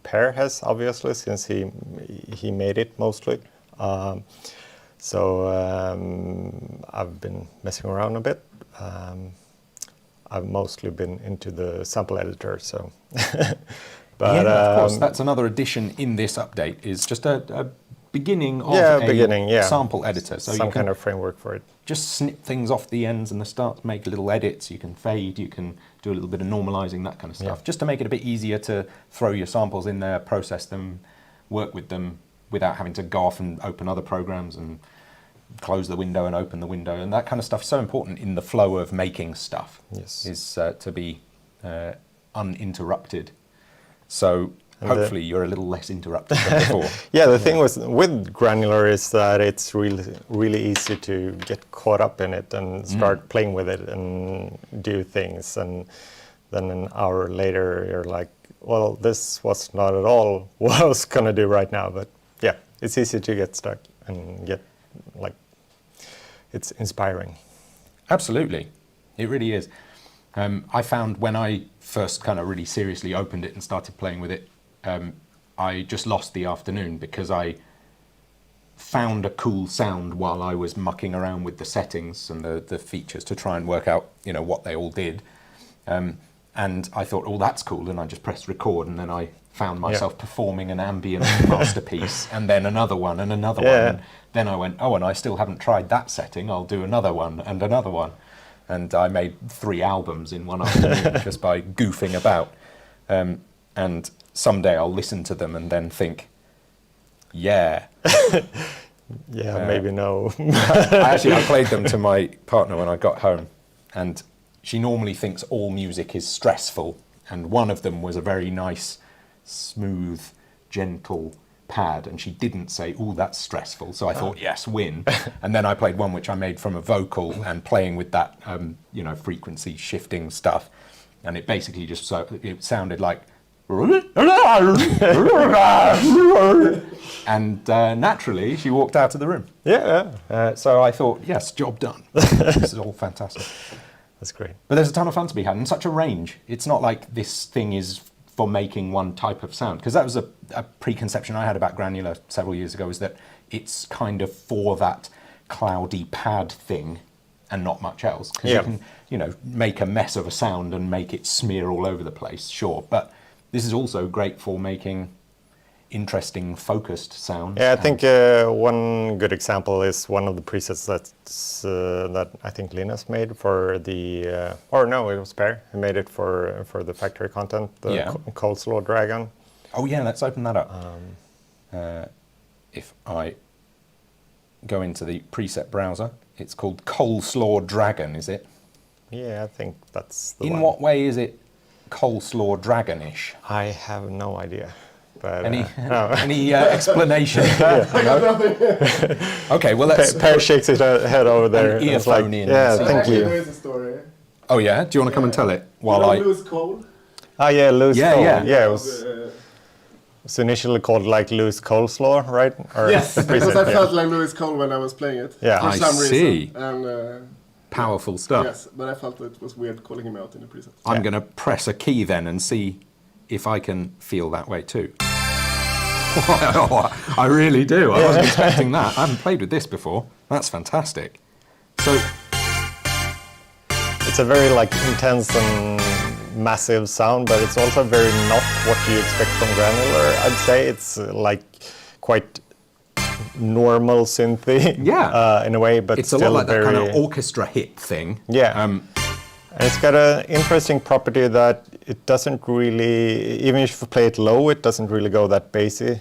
Per has, obviously, since he made it mostly. So I've been messing around a bit. I've mostly been into the sample editor, so. But, yeah, of course. That's another addition in this update. Is just a beginning of sample editor. So some you can kind of framework for it. just snip things off the ends and the start, make little edits. You can fade. You can do a little bit of normalizing, that kind of stuff, just to make it a bit easier to throw your samples in there, process them, work with them without having to go off and open other programs and close the window and open the window, and that kind of stuff is so important in the flow of making stuff. Yes. Is to be uninterrupted. So hopefully you're a little less interrupted than before. Yeah, the thing with Granular is that it's really easy to get caught up in it and start playing with it and do things, and then an hour later you're like, well, this was not at all what I was gonna do right now, but yeah, it's easy to get stuck and get like it's inspiring. Absolutely, it really is. I found when I first kind of really seriously opened it and started playing with it, I just lost the afternoon because I found a cool sound while I was mucking around with the settings and the features to try and work out, you know, what they all did. And I thought, oh, that's cool, and I just pressed record, and then I found myself performing an ambient masterpiece, and then another one, and another one. And then I went, oh, and I still haven't tried that setting, I'll do another one, and another one. And I made 3 albums in one afternoon just by goofing about. And someday I'll listen to them and then think, yeah. Maybe no. I played them to my partner when I got home, and she normally thinks all music is stressful, and one of them was a very nice, smooth, gentle pad, and she didn't say, "Oh, that's stressful." So I thought, yes, win. And then I played one which I made from a vocal and playing with that, frequency shifting stuff, and it basically just it sounded like. And naturally, she walked out of the room. So I thought, yes, job done. This is all fantastic. That's great. But there's a ton of fun to be had, and such a range. It's not like this thing is for making one type of sound, because that was a preconception I had about Granular several years ago, is that it's kind of for that cloudy pad thing and not much else. Because you can, make a mess of a sound and make it smear all over the place, sure. But this is also great for making interesting, focused sounds. Yeah, I think one good example is one of the presets that I think Linus made for the, or no, it was Per who made it for the factory content, the Coleslaw Dragon. Oh yeah, let's open that up. If I go into the preset browser, it's called Coleslaw Dragon, is it? Yeah, I think that's the one. In what way is it Coleslaw Dragon-ish? I have no idea. But, any explanation? Okay, well let's. Per shakes his head over there. An earphone in. Yeah, thank you. There is a story. Oh yeah, do you want to come and tell it while I? Lewis Cole. Oh yeah, loose Cole. Yeah. It was initially called like loose coleslaw, right? Or yes, because I felt like Lewis Cole when I was playing it. Yeah, for some see. reason. And powerful stuff. yes, but I felt it was weird calling him out in the preset. I'm going to press a key then and see if I can feel that way too. I really do. I wasn't expecting that. I haven't played with this before. That's fantastic. So it's a very like intense and massive sound, but it's also very not what you expect from Granular. I'd say it's like quite normal synthy, in a way, but it's still a lot like very, that kind of orchestra hit thing. Yeah. And it's got an interesting property that it doesn't really, even if you play it low, it doesn't really go that bassy. It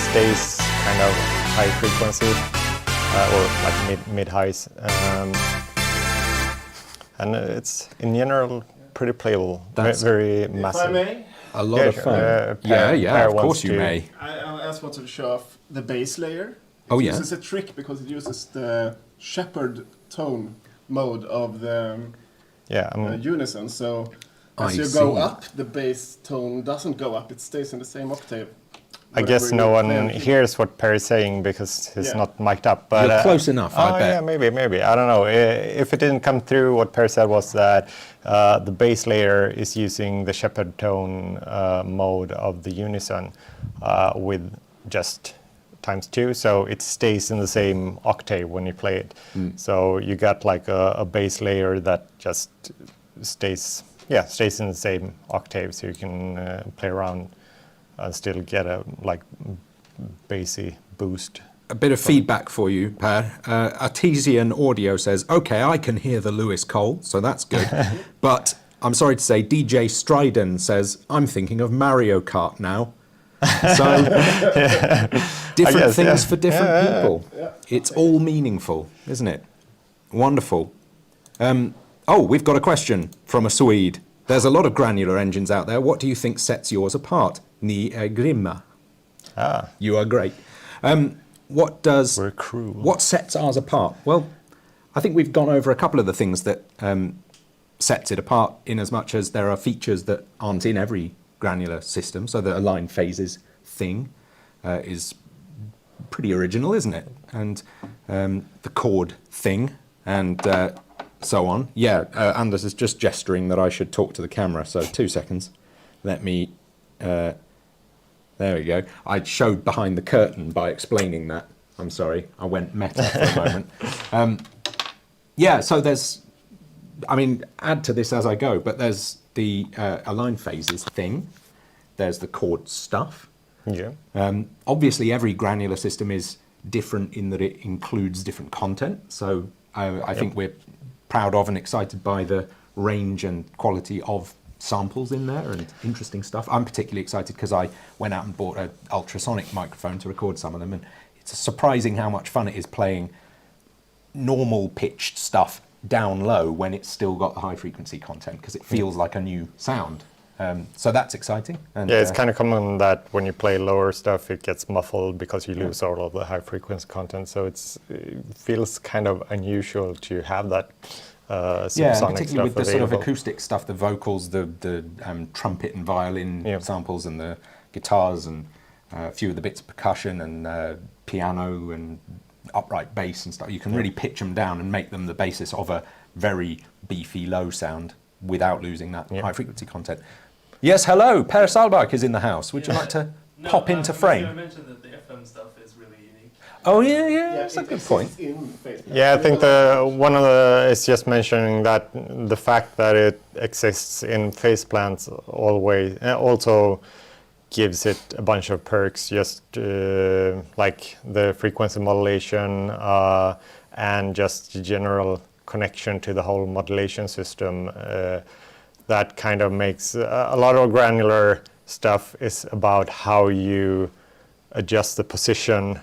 stays kind of high frequency, or like mid-highs. And it's, in general, pretty playable. Very massive. If I may? A lot of fun. Of course you may. I just want to show off the bass layer. Oh It yeah. uses a trick because it uses the shepherd tone mode of the unison. So as you go up, the bass tone doesn't go up; it stays in the same octave. I guess no one hears what Perry's saying because he's not mic'd up. But you're close enough, I bet. Yeah, maybe. I don't know. If it didn't come through, what Perry said was that the bass layer is using the shepherd tone mode of the unison with just × 2, so it stays in the same octave when you play it. So you got like a bass layer that just stays in the same octave, so you can play around and still get a like bassy boost. A bit of feedback for you, Per. Artesian Audio says, okay, I can hear the Lewis Cole, so that's good. But I'm sorry to say, DJ Stryden says, I'm thinking of Mario Kart now. So different things for different people. It's all meaningful, isn't it? Wonderful. We've got a question from a Swede. There's a lot of Granular engines out there. What do you think sets yours apart? Ni är grymma. You are great. We're cruel. What sets ours apart? Well, I think we've gone over a couple of the things that sets it apart, in as much as there are features that aren't in every Granular system, so the aligned phases thing. is pretty original, isn't it? And the chord thing and so on. Yeah, Anders is just gesturing that I should talk to the camera, so 2 seconds. Let me, there we go. I showed behind the curtain by explaining that. I'm sorry, I went meta for a moment. Yeah, so there's, I mean, add to this as I go, but there's the align phases thing. There's the chord stuff. Yeah. Obviously, every granular system is different in that it includes different content. So I think we're proud of and excited by the range and quality of samples in there and interesting stuff. I'm particularly excited because I went out and bought an ultrasonic microphone to record some of them, and it's surprising how much fun it is playing normal pitched stuff down low when it's still got the high frequency content, because it feels like a new sound. So that's exciting. And, yeah, it's kind of common that when you play lower stuff, it gets muffled because you lose all of the high frequency content. So it feels kind of unusual to have that yeah, sonic particularly stuff with the sort of available. acoustic stuff, the vocals, the trumpet and violin samples, and the guitars, and a few of the bits of percussion and piano and upright bass and stuff. You can really pitch them down and make them the basis of a very beefy low sound without losing that high frequency content. Yes, hello, Per Salbach is in the house. Would you like to pop into frame? I mentioned that the FM stuff is really unique. Oh yeah, that's a good point. Yeah, I think one of the is just mentioning that the fact that it exists in phase plants always also gives it a bunch of perks, just like the frequency modulation and just the general connection to the whole modulation system. That kind of makes a lot of granular stuff is about how you adjust the position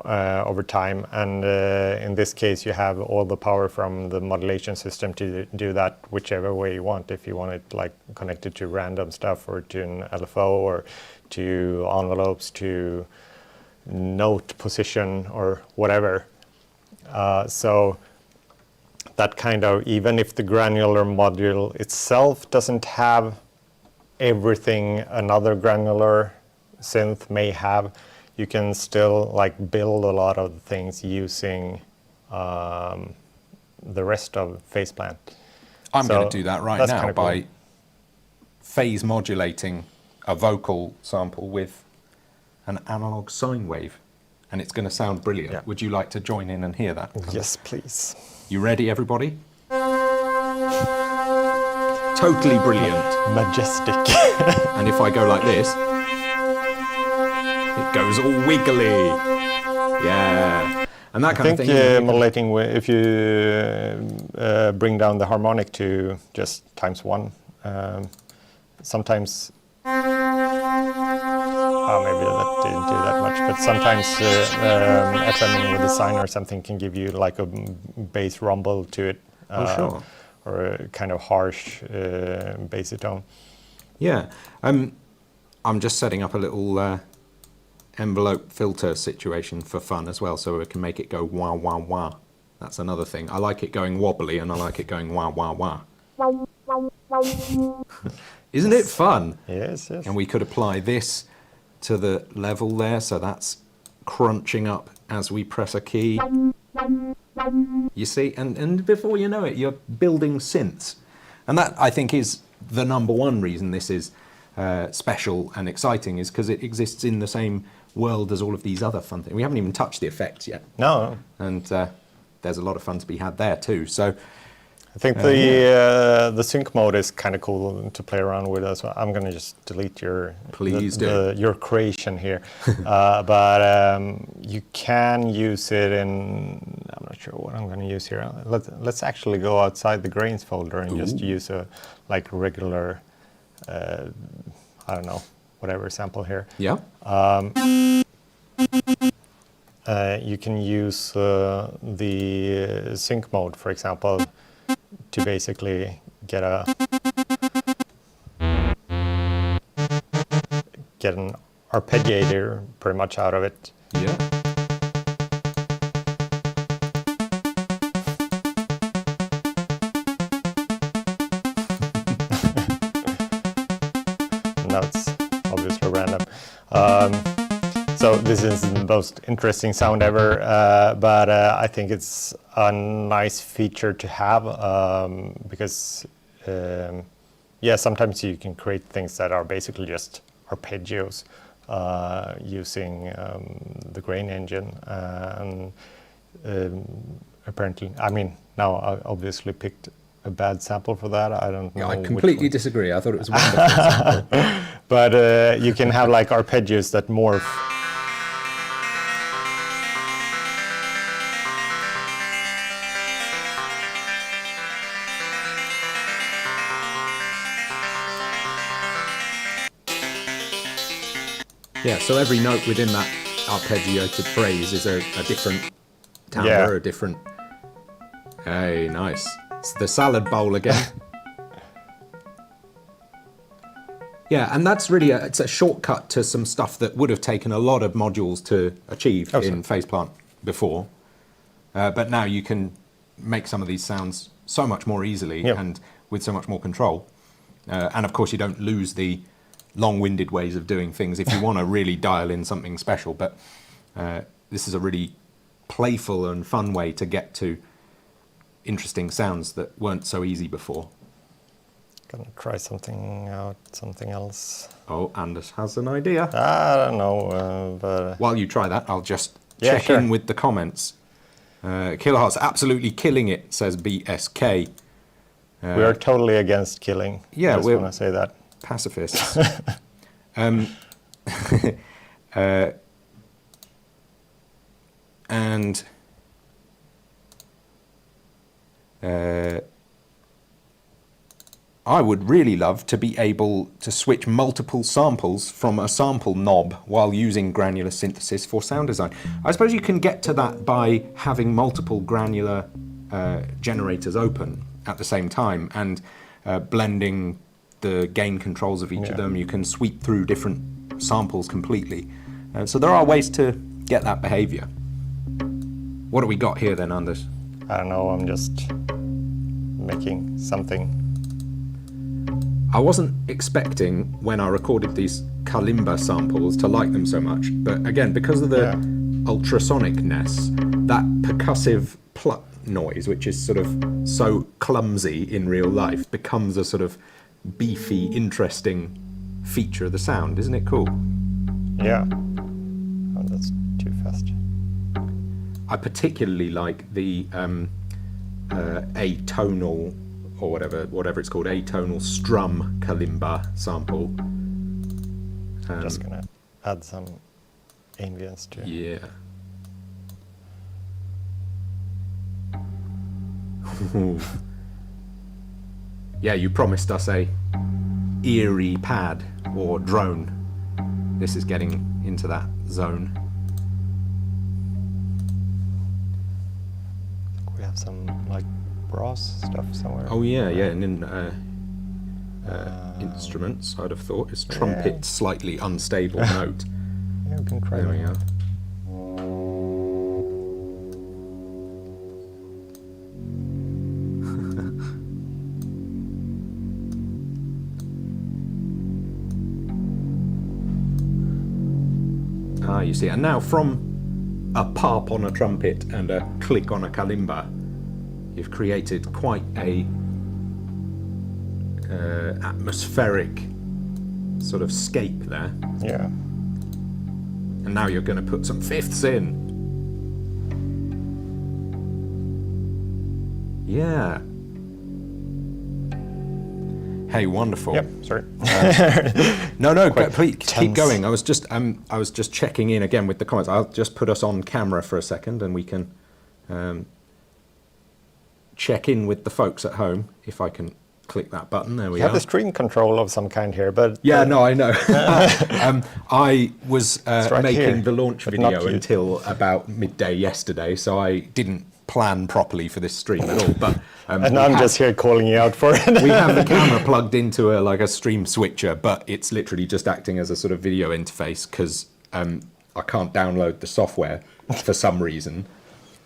over time, and in this case you have all the power from the modulation system to do that whichever way you want. If you want it like connected to random stuff, or to an LFO, or to envelopes, to note position, or whatever. So that kind of, even if the granular module itself doesn't have everything another granular synth may have, you can still like build a lot of things using the rest of phase plant. I'm going to do that right now by cool. phase modulating a vocal sample with an analog sine wave, and it's going to sound brilliant. Yeah. Would you like to join in and hear that? Yes, please. You ready, everybody? Totally brilliant. Majestic. And if I go like this, it goes all wiggly. Yeah. And that kind of thing. I think modulating, if you bring down the harmonic to just ×1, sometimes, maybe that didn't do that much, but sometimes FMing with a sine or something can give you like a bass rumble to it. Sure. Or a kind of harsh bassitone. Yeah. I'm just setting up a little envelope filter situation for fun as well, so we can make it go wah, wah, wah. That's another thing. I like it going wobbly, and I like it going wah, wah, wah. Isn't it fun? Yes, yes. And we could apply this to the level there, so that's crunching up as we press a key. You see, and before you know it, you're building synths. And that, I think, is the number one reason this is special and exciting, is because it exists in the same world as all of these other fun things. We haven't even touched the effects yet. No. And there's a lot of fun to be had there too. So I think the sync mode is kind of cool to play around with as well. I'm going to just delete your your creation here, but you can use it in. I'm not sure what I'm going to use here. Let's actually go outside the grains folder and just use a like regular, I don't know, whatever sample here. yeah, you can use the sync mode, for example, to basically get an arpeggiator pretty much out of it. yeah. And that's obviously random. So this is the most interesting sound ever, but I think it's a nice feature to have because, yeah, sometimes you can create things that are basically just arpeggios using the grain engine. And apparently, I mean, now I obviously picked a bad sample for that. I don't know. Yeah, I completely disagree. I thought it was a wonderful sample. But you can have like arpeggios that morph. Yeah, so every note within that arpeggiated phrase is a different timbre, Yeah. a different... Hey, nice. It's the salad bowl again. Yeah, and that's really it's a shortcut to some stuff that would have taken a lot of modules to achieve in Faceplant before. But now you can make some of these sounds so much more easily and with so much more control. And of course, you don't lose the long-winded ways of doing things if you want to really dial in something special. But this is a really playful and fun way to get to interesting sounds that weren't so easy before. Gonna try something else. Oh, Anders has an idea. I don't know, but... While you try that, I'll just check in with the comments. Kilohearts absolutely killing it, says BSK. We are totally against killing. Yeah, I just we're want to say that. pacifists. And I would really love to be able to switch multiple samples from a sample knob while using granular synthesis for sound design. I suppose you can get to that by having multiple granular generators open at the same time and blending the gain controls of each of them. You can sweep through different samples completely. So there are ways to get that behavior. What do we got here then, Anders? I don't know, I'm just making something. I wasn't expecting when I recorded these kalimba samples to like them so much, but again, because of the ultrasonicness, that percussive pluck noise, which is sort of so clumsy in real life, becomes a sort of beefy, interesting feature of the sound. Isn't it cool? Yeah. Oh, that's too fast. I particularly like the atonal, or whatever it's called, atonal strum kalimba sample. Just gonna add some ambience to it. Yeah. Yeah, you promised us a eerie pad or drone. This is getting into that zone. We have some like brass stuff somewhere. Oh yeah, yeah, and in instruments, I'd have thought, is trumpet slightly unstable note. Yeah, we can try There that. we go. Ah, you see, and now from a pop on a trumpet and a click on a kalimba, you've created quite a atmospheric sort of scape there. Yeah. And now you're going to put some fifths in. Yeah. Hey, wonderful. Yep, sorry. No, please keep tense. going. I was just checking in again with the comments. I'll just put us on camera for a second, and we can check in with the folks at home. If I can click that button, there we You have are. the stream control of some kind here, but Yeah, no, I know. I was right making here, the launch but not video you. until about midday yesterday, so I didn't plan properly for this stream at all. But and I'm just here calling you out for it. we have the camera plugged into a stream switcher, but it's literally just acting as a sort of video interface because I can't download the software for some reason.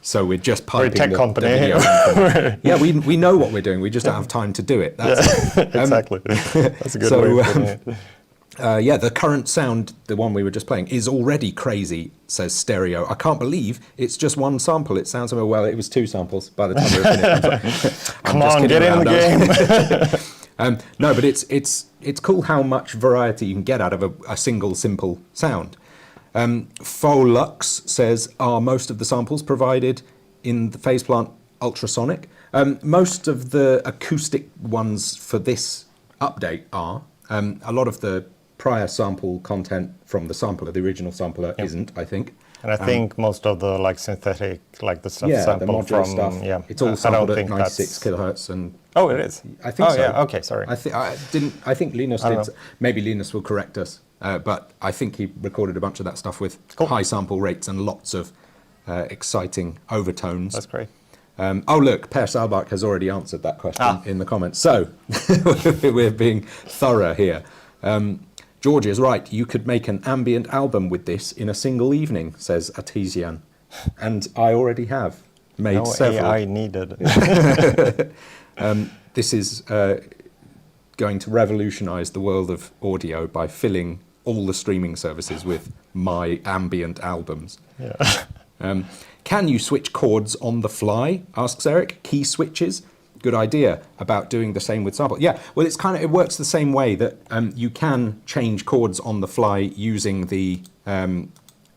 So we're just piping tech the company. video in. Yeah, we know what we're doing. We just don't have time to do it. That's exactly. That's a good So, way of putting it. Yeah, the current sound, the one we were just playing, is already crazy, says Stereo. I can't believe it's just one sample. It sounds well, it was 2 samples by the time we were finished. Come on, get in the game. No, but it's cool how much variety you can get out of a single simple sound. Folux says, are most of the samples provided in the phase plant ultrasonic? Most of the acoustic ones for this update are. A lot of the prior sample content from the sampler, the original sampler, isn't, I think. And I think most of the like synthetic, like the stuff Yeah, the sampled modular from, stuff. yeah. It's all sampled at 96 that's... kilohertz, and Oh, it is. I think so. Yeah. Okay. Sorry. I think Linus did. Maybe Linus will correct us, but I think he recorded a bunch of that stuff with high sample rates and lots of exciting overtones. That's great. Oh look, Per Salbach has already answered that question in the comments. So we're being thorough here. George is right. You could make an ambient album with this in a single evening, says Artesian, and I already have made several. AI needed. This is going to revolutionise the world of audio by filling all the streaming services with my ambient albums. Yeah. Can you switch chords on the fly? Asks Eric. Key switches. Good idea about doing the same with sample. Yeah, well, it works the same way that you can change chords on the fly using the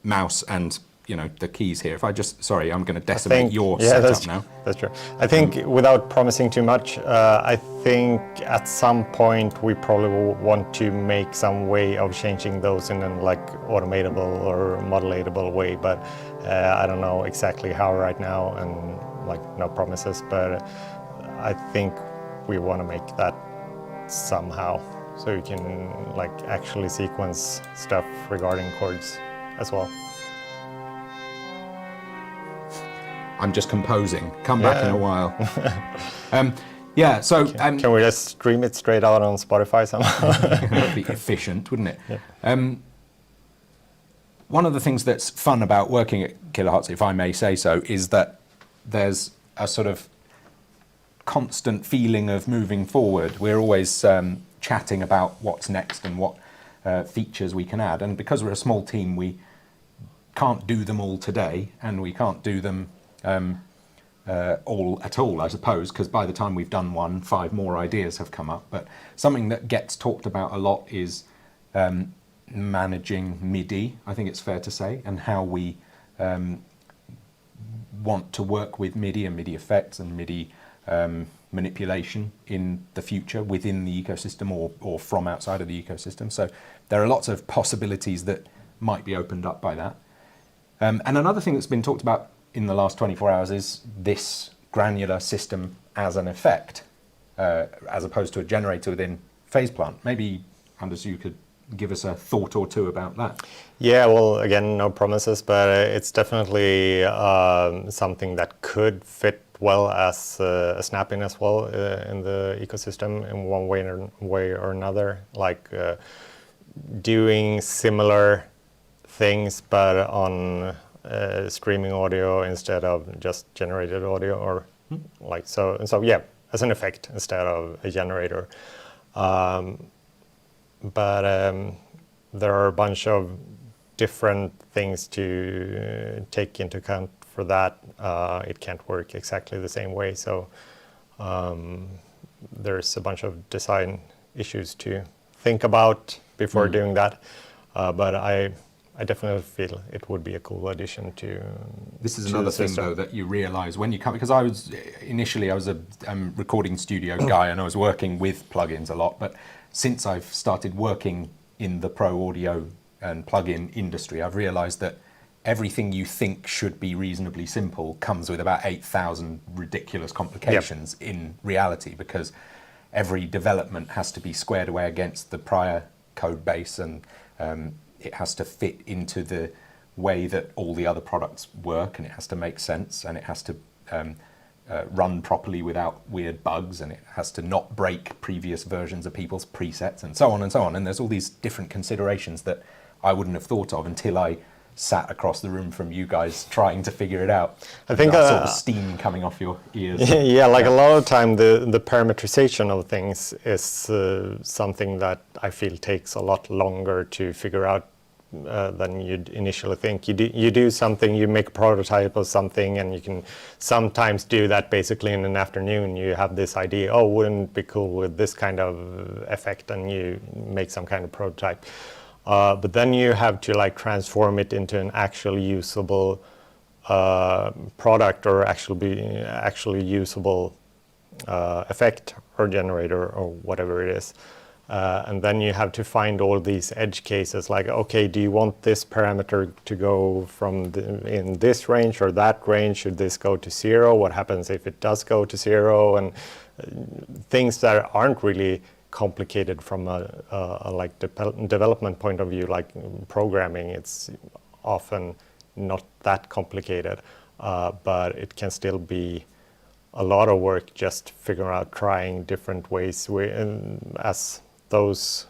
mouse and the keys here. If I just, sorry, I'm going to decimate your setup now. That's true. I think without promising too much, I think at some point we probably will want to make some way of changing those in a like automatable or modulatable way, but I don't know exactly how right now, and like no promises, but I think we want to make that somehow, so you can like actually sequence stuff regarding chords as well. I'm just composing. Come back in a while. Yeah, so... can we just stream it straight out on Spotify somehow? That'd be efficient, wouldn't it? Yeah. One of the things that's fun about working at Kilohearts, if I may say so, is that there's a sort of constant feeling of moving forward. We're always chatting about what's next and what features we can add. And because we're a small team, we can't do them all today, and we can't do them all at all, I suppose, because by the time we've done one, 5 more ideas have come up. But something that gets talked about a lot is managing MIDI, I think it's fair to say, and how we want to work with MIDI and MIDI effects and MIDI manipulation in the future within the ecosystem or from outside of the ecosystem. So there are lots of possibilities that might be opened up by that. And another thing that's been talked about in the last 24 hours is this granular system as an effect, as opposed to a generator within phase plant. Maybe, Anders, you could give us a thought or two about that. Yeah, well, again, no promises, but it's definitely something that could fit well as a snapin as well in the ecosystem in one way or another, like doing similar things but on streaming audio instead of just generated audio, or like so yeah, as an effect instead of a generator. But there are a bunch of different things to take into account for that. It can't work exactly the same way, so there's a bunch of design issues to think about before doing that. But I definitely feel it would be a cool addition to. This is another thing, though, that you realise when you come, because I was a recording studio guy and I was working with plugins a lot, but since I've started working in the pro audio and plugin industry, I've realised that everything you think should be reasonably simple comes with about 8,000 ridiculous complications in reality, because every development has to be squared away against the prior code base, and it has to fit into the way that all the other products work, and it has to make sense, and it has to run properly without weird bugs, and it has to not break previous versions of people's presets, and so on and so on. And there's all these different considerations that I wouldn't have thought of until I sat across the room from you guys trying to figure it out. I think, that sort of steam coming off your ears. Yeah, like a lot of time, the parameterization of things is something that I feel takes a lot longer to figure out than you'd initially think. You do something, you make a prototype of something, and you can sometimes do that basically in an afternoon. You have this idea, oh, wouldn't it be cool with this kind of effect, and you make some kind of prototype. But then you have to like transform it into an actually usable product, or actually usable effect or generator or whatever it is. And then you have to find all these edge cases, like, okay, do you want this parameter to go from in this range or that range? Should this go to 0? What happens if it does go to 0? And things that aren't really complicated from a like development point of view, like programming. It's often not that complicated, but it can still be a lot of work just figuring out, trying different ways. As those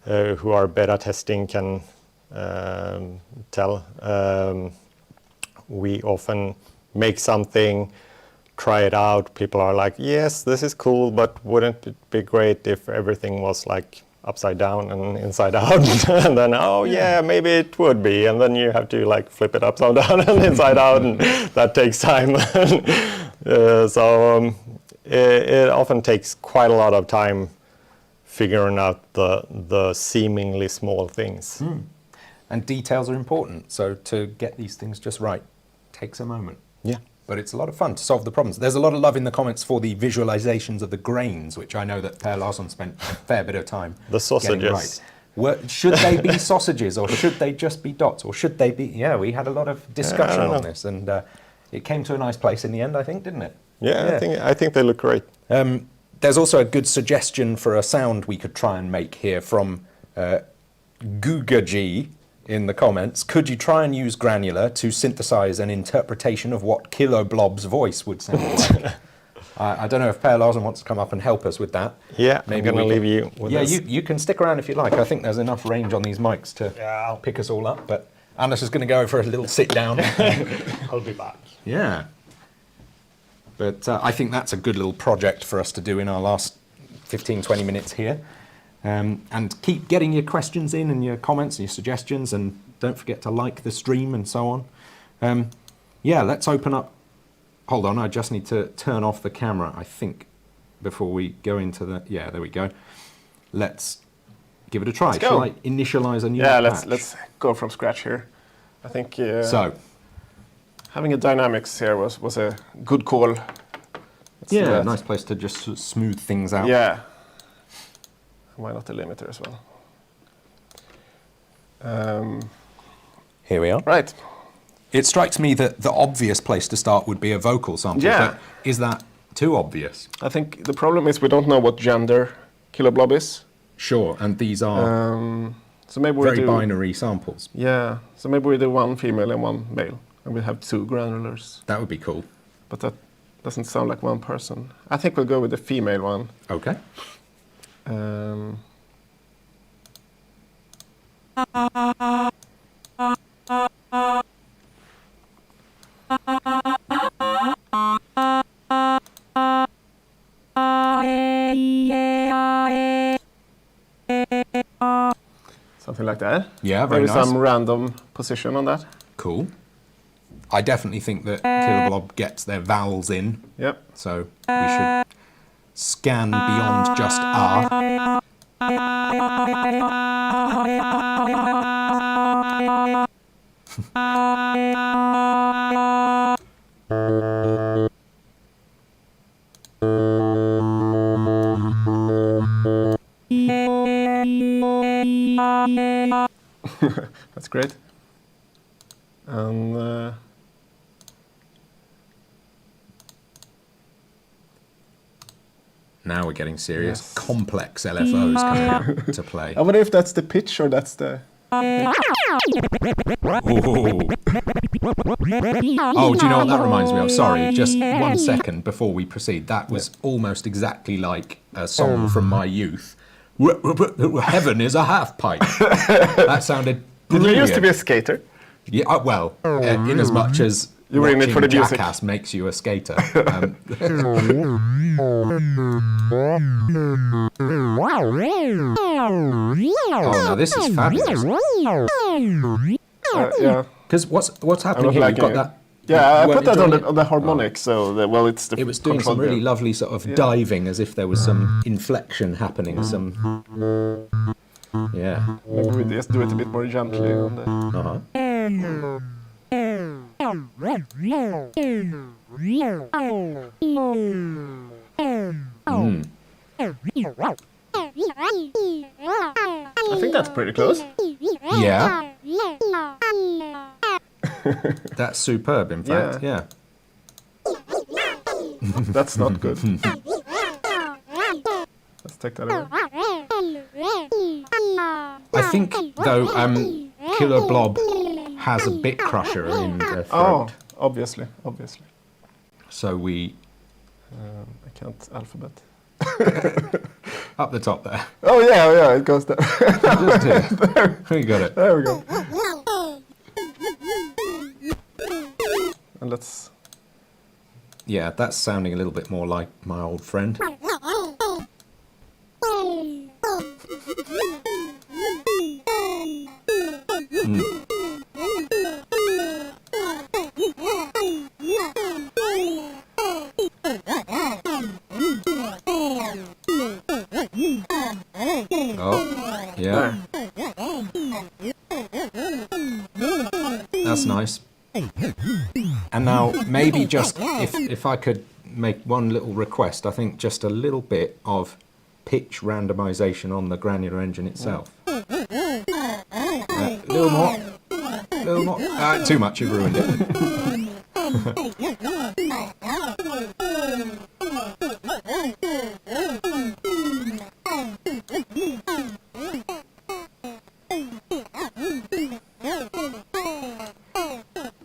who are beta testing can tell, we often make something, try it out. People are like, yes, this is cool, but wouldn't it be great if everything was like upside down and inside out? And then, oh yeah, maybe it would be. And then you have to like flip it upside down and inside out, and that takes time. So it often takes quite a lot of time figuring out the seemingly small things. And details are important, so to get these things just right takes a moment. Yeah. But it's a lot of fun to solve the problems. There's a lot of love in the comments for the visualizations of the grains, which I know that Per Larsson spent a fair bit of time The sausages. getting right. Should they be sausages, or should they just be dots, or should they be... Yeah, we had a lot of discussion on this, and it came to a nice place in the end, I think, didn't it? Yeah. I think they look great. There's also a good suggestion for a sound we could try and make here from Gugaji in the comments. Could you try and use Granular to synthesize an interpretation of what Kiloblob's voice would sound like? I don't know if Per Larsson wants to come up and help us with that. Yeah, Maybe I'm going to leave you with this. Yeah, you can stick around if you like. I think there's enough range on these mics to pick us all up, but Anders is going to go for a little sit down. I'll be back. Yeah. But I think that's a good little project for us to do in our last 15, 20 minutes here. And keep getting your questions in and your comments and your suggestions, and don't forget to like the stream and so on. Yeah, let's open up. Hold on, I just need to turn off the camera, I think, before we go into the... Yeah, there we go. Let's give it a try. Let's go. Shall I initialize a new patch? let's go from scratch here. I think So, having a dynamics here was a good call. Let's do yeah, that. nice place to just sort of smooth things out. Yeah. Why not the limiter as well? Here we are. Right. It strikes me that the obvious place to start would be a vocal sample, Yeah. but is that too obvious? I think the problem is we don't know what gender Kiloblob is. Sure, and these are So maybe we very do binary samples. Yeah. So maybe we do one female and one male, and we have 2 granulars. That would be cool. But that doesn't sound like one person. I think we'll go with the female one. Okay. Something like that. Yeah, very Maybe nice. some random position on that. Cool. I definitely think that Kiloblob gets their vowels in, Yep. so we should scan beyond just R. That's great. And Now we're getting serious. Yes. Complex LFOs coming out to play. I wonder if that's the pitch or that's the... Ooh. Oh, do you know what that reminds me of? Sorry, just 1 second before we proceed. That was almost exactly like a song from my youth. Heaven is a half pipe. That sounded Did you brilliant. used to be a skater? Yeah, well, in as much as You were in it for the music. Jackass makes you a skater. Oh, now this is fabulous. Yeah. Because what's I'm happening not here? You've liking got it. that. Yeah, I you put weren't that on enjoying the harmonic, so well, it's the It was doing control some really there. lovely sort of diving, as if there was some inflection happening. Some. Yeah. Maybe we just do it a bit more gently on the. Uh-huh. I think that's pretty close. Yeah. That's superb, in fact. Yeah. That's not good. Let's take that away. I think though, Killer Blob has a bit crusher in the throat, Oh, obviously. so we I can't alphabet. up the top there. Oh yeah, it goes there. Just here. We got it. There we go. And let's. Yeah, that's sounding a little bit more like my old friend. Oh, yeah. That's nice. And now, maybe just, if I could make one little request, I think just a little bit of pitch randomization on the Granular engine itself. A little more. Too much, you've ruined it.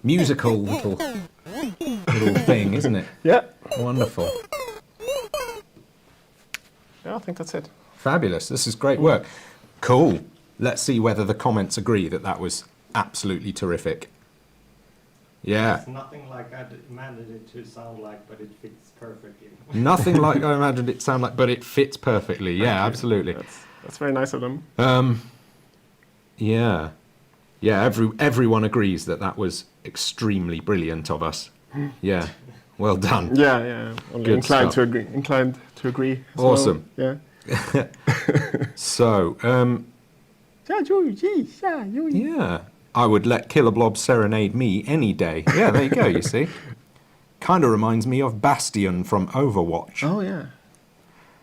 Musical little thing, isn't it? Yeah. Wonderful. Yeah, I think that's it. Fabulous. This is great work. Cool. Let's see whether the comments agree that that was absolutely terrific. Yeah. It's nothing like I imagined it to sound like, but it fits perfectly. Nothing like I imagined it to sound like, but it fits perfectly. Yeah, absolutely. That's very nice of them. Yeah. Yeah, everyone agrees that that was extremely brilliant of us. Yeah. Well done. Yeah. Only Good inclined stuff. to agree. as Awesome. well. Yeah. So, yeah. I would let Killer Blob serenade me any day. Yeah, there you go, you see. Kind of reminds me of Bastion from Overwatch. Oh yeah.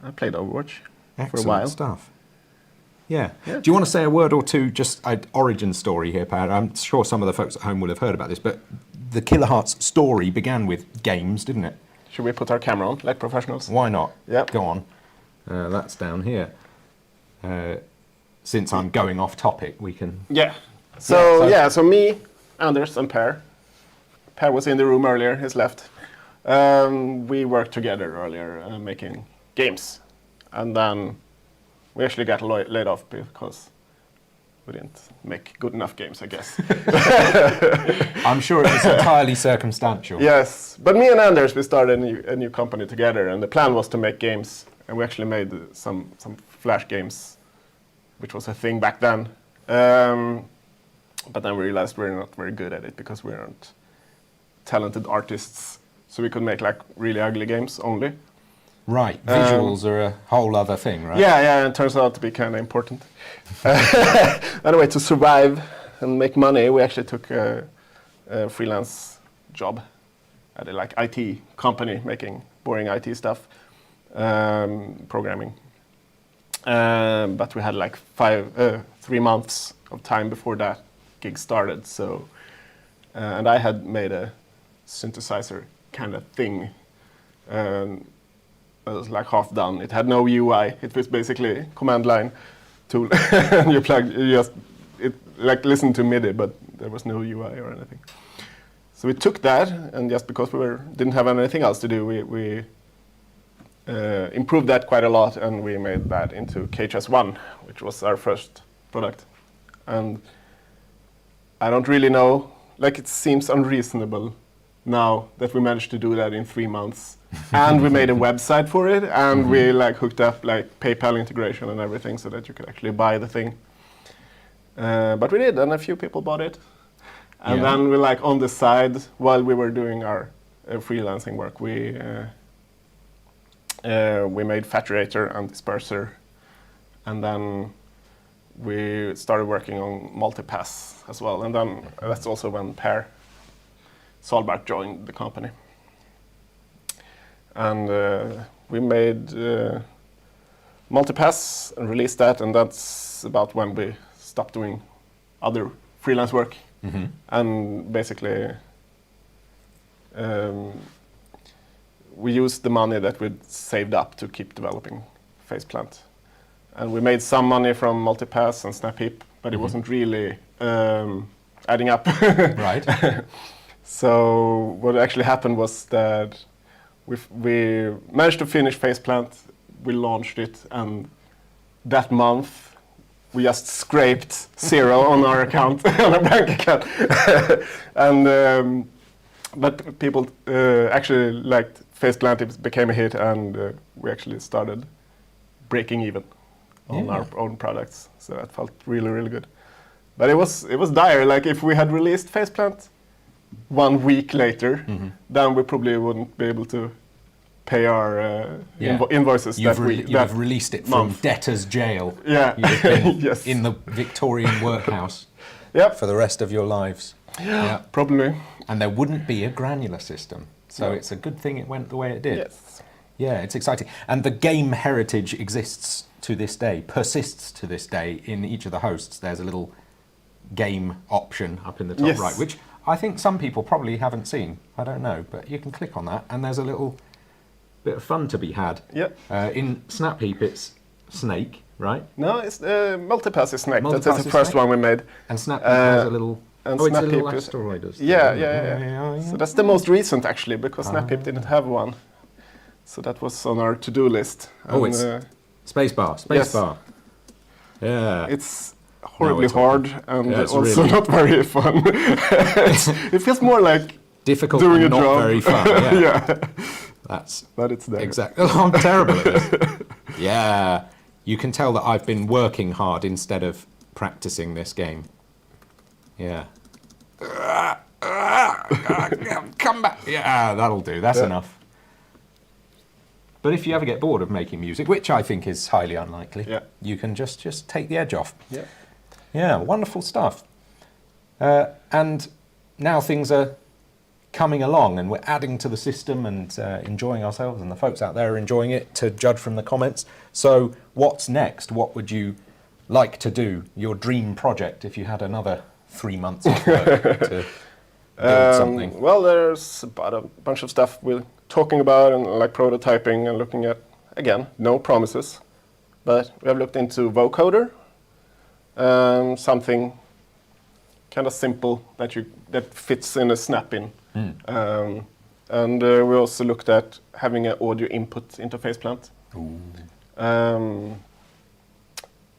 I played Overwatch Excellent for a while. stuff. Yeah. Yeah. Do you want to say a word or two, just an origin story here, Pat? I'm sure some of the folks at home will have heard about this, but the Kilohearts story began with games, didn't it? Should we put our camera on like professionals? Why not? Yep. Go on. That's down here. Since I'm going off topic, we can... Yeah. So me, Anders, and Per. Per was in the room earlier. He's left. We worked together earlier making games, and then we actually got laid off because we didn't make good enough games, I guess. I'm sure it was entirely circumstantial. Yes, but me and Anders, we started a new company together, and the plan was to make games, and we actually made some Flash games, which was a thing back then. But then we realized we're not very good at it because we aren't talented artists, so we could make like really ugly games only. Right, visuals are a whole other thing, right? Yeah, it turns out to be kind of important. Anyway, to survive and make money, we actually took a freelance job at a like IT company making boring IT stuff, programming. But we had like 3 months of time before that gig started. So, and I had made a synthesizer kind of thing. It was like half done. It had no UI. It was basically command line tool. And you just like listened to MIDI, but there was no UI or anything. So we took that, and just because we didn't have anything else to do, we improved that quite a lot, and we made that into KHS1, which was our first product. And I don't really know like it seems unreasonable now that we managed to do that in 3 months, and we made a website for it, and we like hooked up like PayPal integration and everything so that you could actually buy the thing. But we did, and a few people bought it. And then we like on the side, while we were doing our freelancing work, we made Faturator and Disperser, and then we started working on multipass as well. And then that's also when Per Solberg joined the company. And we made multipass and released that, and that's about when we stopped doing other freelance work. And basically we used the money that we'd saved up to keep developing Faceplant. And we made some money from multipass and snapin, but it wasn't really adding up. Right. So what actually happened was that we managed to finish Faceplant, we launched it, and that month we just scraped 0 on our account, on our bank account. And but people actually liked Faceplant, it became a hit, and we actually started breaking even on our own products. So that felt really, really good. But it was dire. Like if we had released Faceplant 1 week later, then we probably wouldn't be able to pay our invoices You've released it from debtor's jail. Yeah. You've been Yes. in the Victorian workhouse Yep. for the rest of your lives. Yeah. Probably. And there wouldn't be a granular system. So it's a good thing it went the way it did. Yes. Yeah, it's exciting. And the game heritage exists to this day, persists to this day. In each of the hosts, there's a little game option up in the top Yes. right, which I think some people probably haven't seen. I don't know, but you can click on that, and there's a little bit of fun to be had. Yep. In snapin, it's snake, right? No, it's multipass is Snake. Multipass That's the is first Snake? one we made. And snapin has a little... and oh, it's a little Snapin is- asteroid. or Yeah, something. yeah. So that's the most recent actually, because Snapin didn't have one. So that was on our to-do list. Oh, And, it's spacebar, yes. spacebar. Yeah. it's horribly it's hard and Yeah, it's also really- not very fun. It feels more like Difficult doing and a not job. very fun. Yeah. yeah, That's but it's there. exactly. I'm terrible at this. Yeah. You can tell that I've been working hard instead of practicing this game. Yeah. Come back. Yeah, that'll do. That's enough. But if you ever get bored of making music, which I think is highly unlikely, you can just take the edge off. Yeah. Yeah, wonderful stuff. And now things are coming along and we're adding to the system and enjoying ourselves, and the folks out there are enjoying it, to judge from the comments. So what's next? What would you like to do? Your dream project if you had another 3 months of work to build something? Well, there's about a bunch of stuff we're talking about and like prototyping and looking at. Again, no promises, but we have looked into vocoder, something kind of simple that fits in a snapin. And we also looked at having an audio input into Faceplant,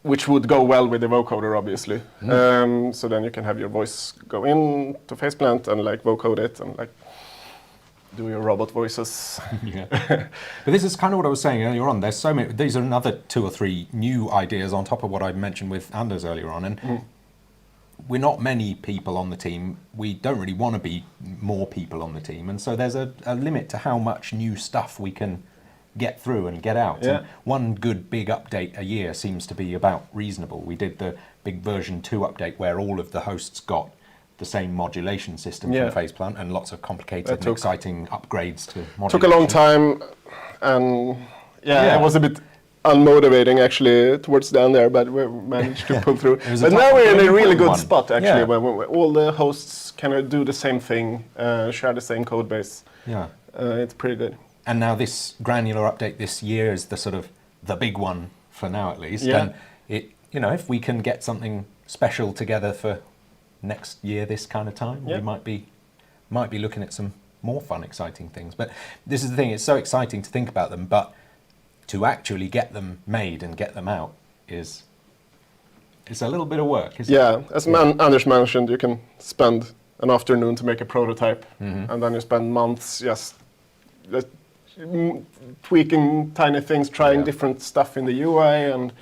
which would go well with the vocoder, obviously. So then you can have your voice go in to Faceplant and like vocode it and like do your robot voices. Yeah. But this is kind of what I was saying earlier on. There's so many. These are another 2 or 3 new ideas on top of what I mentioned with Anders earlier on. And we're not many people on the team. We don't really want to be more people on the team. And so there's a limit to how much new stuff we can get through and get out. Yeah. And one good big update a year seems to be about reasonable. We did the big version 2 update where all of the hosts got the same modulation system from Faceplant, and lots of complicated and exciting upgrades to modulation. Took a long time, and it was a bit unmotivating actually towards the end there, but we managed to pull through. But now we're in a really good spot actually, where all the hosts kind of do the same thing, share the same code base. Yeah. It's pretty good. And now this Granular update this year is the sort of the big one for now at least. Yeah. And it, if we can get something special together for next year this kind of time, we might be looking at some more fun, exciting things. But this is the thing, it's so exciting to think about them, but to actually get them made and get them out it's a little bit of work, isn't it? Yeah, as Anders mentioned, you can spend an afternoon to make a prototype, and then you spend months just tweaking tiny things, trying different stuff in the UI, and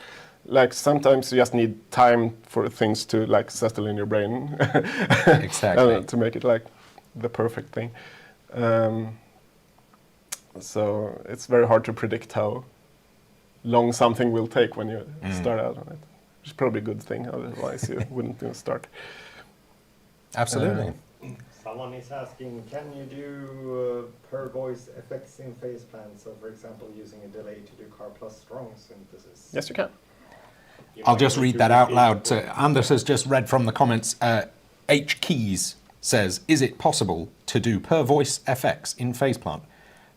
like sometimes you just need time for things to like settle in your brain. Exactly. To make it like the perfect thing. So it's very hard to predict how long something will take when you start out on it. Which is probably a good thing, otherwise you wouldn't even start. Absolutely. Someone is asking, can you do per voice effects in phase plan? So, for example, using a delay to do car plus strong synthesis. Yes, you can. I'll just read that out loud. Anders has just read from the comments. H Keys says, is it possible to do per voice FX in phase plant?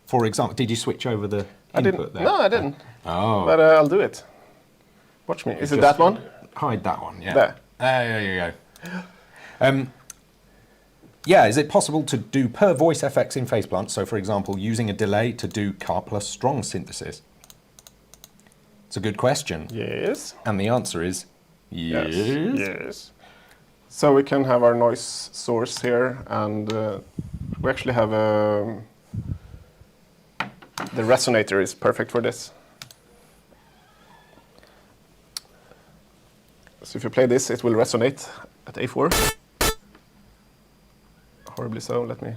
For example, did you switch over the input there? No, I didn't. Oh. But I'll do it. Watch me. Is it that one? Hide that one, yeah. There. There you go. Yeah, is it possible to do per voice FX in phase plant? So, for example, using a delay to do car plus strong synthesis? It's a good question. Yes. And the answer is yes. Yes. So we can have our noise source here, and we actually have the resonator is perfect for this. So if you play this, it will resonate at A4. Horribly so, let me...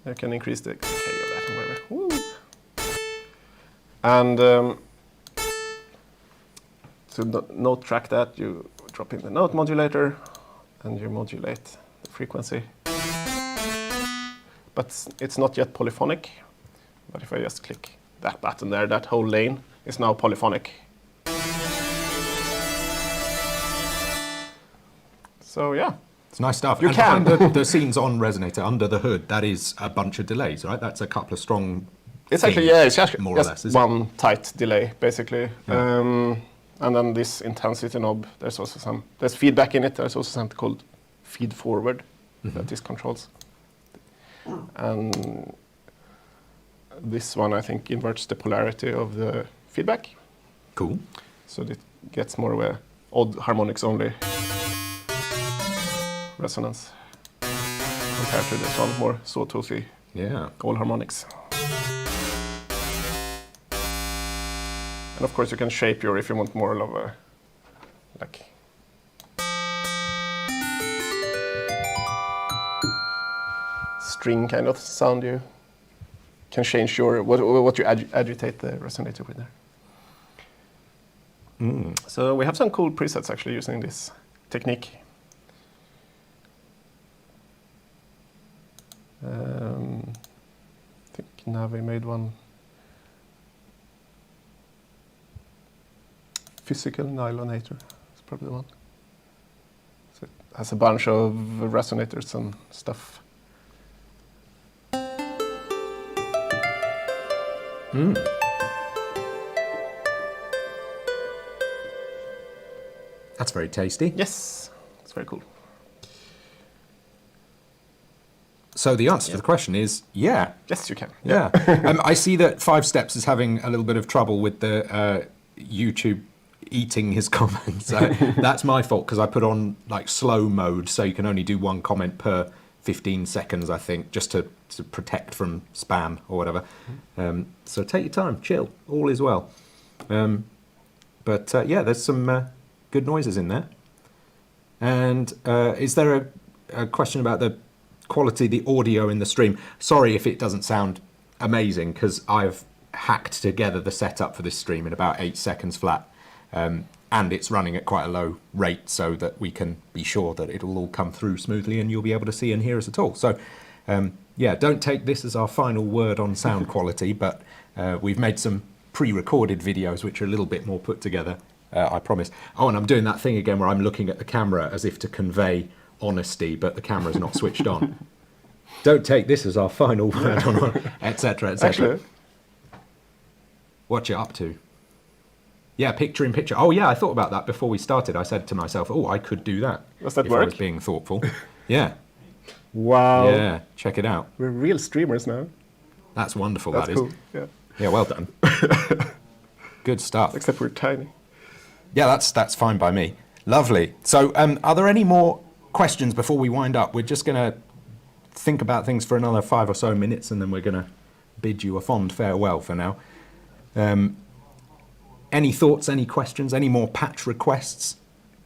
I can increase the decay of that and whatever. Woo. And to note track that, you drop in the note modulator and you modulate the frequency. But it's not yet polyphonic. But if I just click that button there, that whole lane is now polyphonic. So yeah. It's nice stuff. You and can. behind the scenes on Resonator, under the hood, that is a bunch of delays, right? That's a couple of strong It's things, actually, yeah, it's actually more or just less, isn't it? one tight delay, basically. And then this intensity knob, there's also there's feedback in it. There's also something called feed forward that this controls. And this one, I think, inverts the polarity of the feedback. Cool. So it gets more of a odd harmonics only resonance compared to this one, more sawtoothy, all harmonics. And of course you can shape if you want more of a, like, string kind of sound. You can change what you agitate the resonator with there. So we have some cool presets actually using this technique. I think Navi made one. Physical nylonator is probably the one. So it has a bunch of resonators and stuff. That's very tasty. Yes, it's very cool. So the answer to the question is yeah. Yes, you can. Yeah. I see that 5 Steps is having a little bit of trouble with the YouTube eating his comments. That's my fault because I put on like slow mode, so you can only do one comment per 15 seconds, I think, just to protect from spam or whatever. So take your time, chill, all is well. But yeah, there's some good noises in there. And is there a question about the quality, the audio in the stream? Sorry if it doesn't sound amazing, because I've hacked together the setup for this stream in about 8 seconds flat. And it's running at quite a low rate so that we can be sure that it'll all come through smoothly and you'll be able to see and hear us at all. So yeah, don't take this as our final word on sound quality, but we've made some pre-recorded videos which are a little bit more put together, I promise. Oh, and I'm doing that thing again where I'm looking at the camera as if to convey honesty, but the camera's not switched on. Don't take this as our final word on, etc., etc. Actually, What you up to? Yeah, picture in picture. Oh yeah, I thought about that before we started. I said to myself, oh, I could do that. Does that if work? I was being thoughtful. Yeah. wow. Yeah, check it out. We're real streamers now. That's wonderful, That's that cool. is. Yeah. Yeah, well done. Good stuff. Except we're tiny. Yeah, that's fine by me. Lovely. So are there any more questions before we wind up? We're just going to think about things for another 5 or so minutes, and then we're going to bid you a fond farewell for now. Any thoughts, any questions, any more patch requests?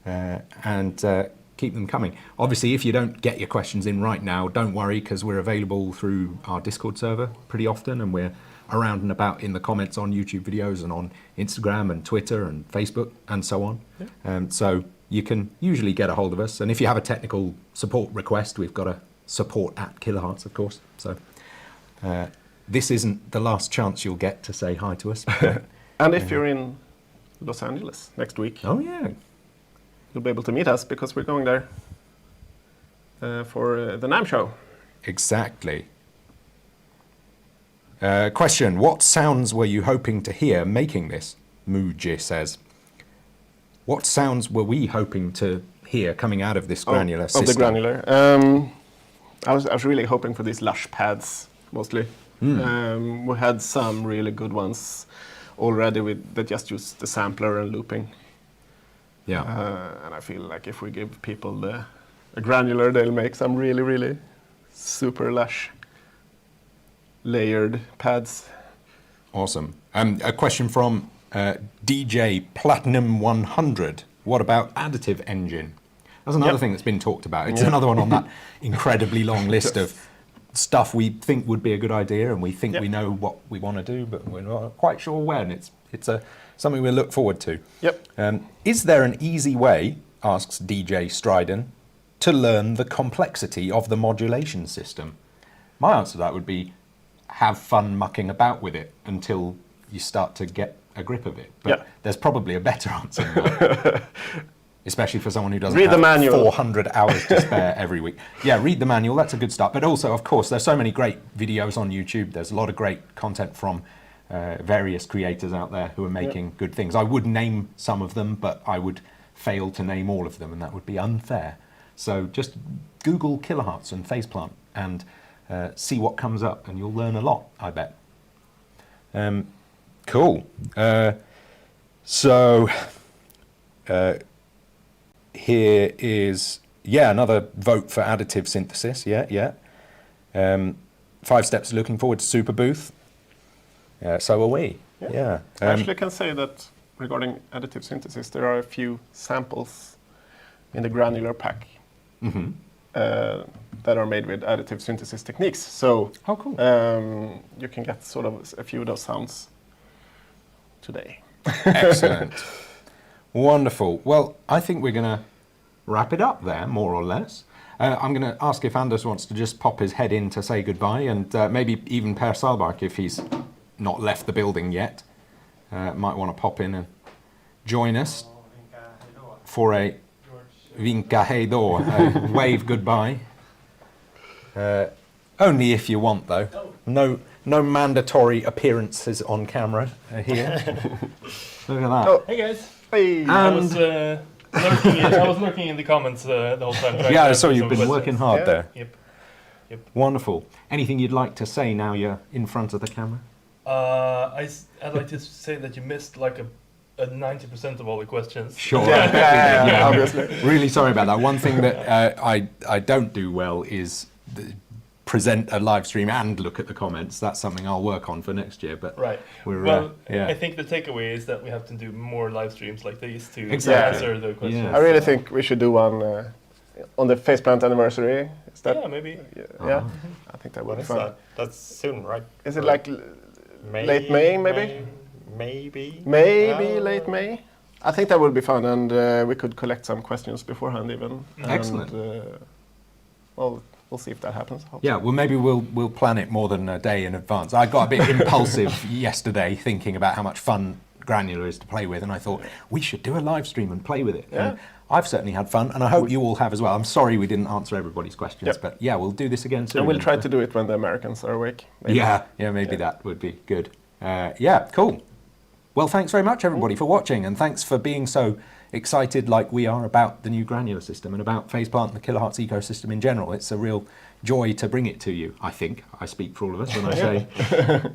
And keep them coming. Obviously, if you don't get your questions in right now, don't worry, because we're available through our Discord server pretty often, and we're around and about in the comments on YouTube videos and on Instagram and Twitter and Facebook and so on. Yeah. So you can usually get a hold of us. And if you have a technical support request, we've got a support at Kilohearts, of course. So this isn't the last chance you'll get to say hi to us. And if you're in Los Angeles next week, oh yeah, you'll be able to meet us because we're going there for the NAMM show. Exactly. Question, what sounds were you hoping to hear making this? Muji says. What sounds were we hoping to hear coming out of this granular system? Of the granular. I was really hoping for these lush pads, mostly. We had some really good ones already that just use the sampler and looping. Yeah. And I feel like if we give people a granular, they'll make some really, really super lush layered pads. Awesome. A question from DJ Platinum 100. What about additive engine? That's another thing that's been talked about. It's another one on that incredibly long list of stuff we think would be a good idea, and we think we know what we want to do, but we're not quite sure when. It's something we look forward to. Yep. Is there an easy way, asks DJ Stryden, to learn the complexity of the modulation system? My answer to that would be have fun mucking about with it until you start to get a grip of it. But there's probably a better answer than that. Especially for someone who doesn't read have the manual. 400 hours to spare every week. Yeah, read the manual, that's a good start. But also, of course, there's so many great videos on YouTube. There's a lot of great content from various creators out there who are making good things. I would name some of them, but I would fail to name all of them, and that would be unfair. So just Google Kilohearts and Faceplant and see what comes up, and you'll learn a lot, I bet. Cool. Here is, another vote for additive synthesis. 5 steps looking forward to Super Booth. So are we. Yeah. I actually can say that regarding additive synthesis, there are a few samples in the granular pack that are made with additive synthesis techniques. So how cool. You can get sort of a few of those sounds today. Excellent. Wonderful. Well, I think we're going to wrap it up there, more or less. I'm going to ask if Anders wants to just pop his head in to say goodbye, and maybe even Per Salbark, if he's not left the building yet, might want to pop in and join us for a vinka hej då, a wave goodbye. Only if you want, though. No mandatory appearances on camera here. Look at that. Oh. Hey guys. Hey. I was lurking in the comments the whole time. Yeah, I saw you've been working hard there. Yep. Wonderful. Anything you'd like to say now you're in front of the camera? I'd like to say that you missed like a 90% of all the questions. Sure. Yeah, obviously. Really sorry about that. One thing that I don't do well is present a live stream and look at the comments. That's something I'll work on for next year. But right. I think the takeaway is that we have to do more live streams like these to answer the questions. Yeah. I really think we should do one on the Faceplant anniversary. Is that? Yeah, maybe. Yeah. I think that would be fun. That's soon, right? Is it like late May, maybe? Maybe Late May. I think that would be fun, and we could collect some questions beforehand even. Excellent. And, we'll see if that happens. Yeah, well, maybe we'll plan it more than a day in advance. I got a bit impulsive yesterday thinking about how much fun Granular is to play with, and I thought we should do a live stream and play with it. Yeah. And I've certainly had fun, and I hope you all have as well. I'm sorry we didn't answer everybody's questions, but yeah, we'll do this again soon. And we'll try to do it when the Americans are awake. Maybe. Maybe that would be good. Cool. Well, thanks very much, everybody, for watching, and thanks for being so excited like we are about the new Granular system and about Faceplant and the Kilohearts ecosystem in general. It's a real joy to bring it to you, I think. I speak for all of us when I say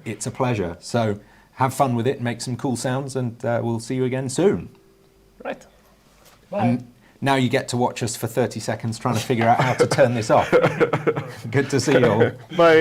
it's a pleasure. So have fun with it, make some cool sounds, and we'll see you again soon. Right. Bye. And now you get to watch us for 30 seconds trying to figure out how to turn this off. Good to see you all. Bye.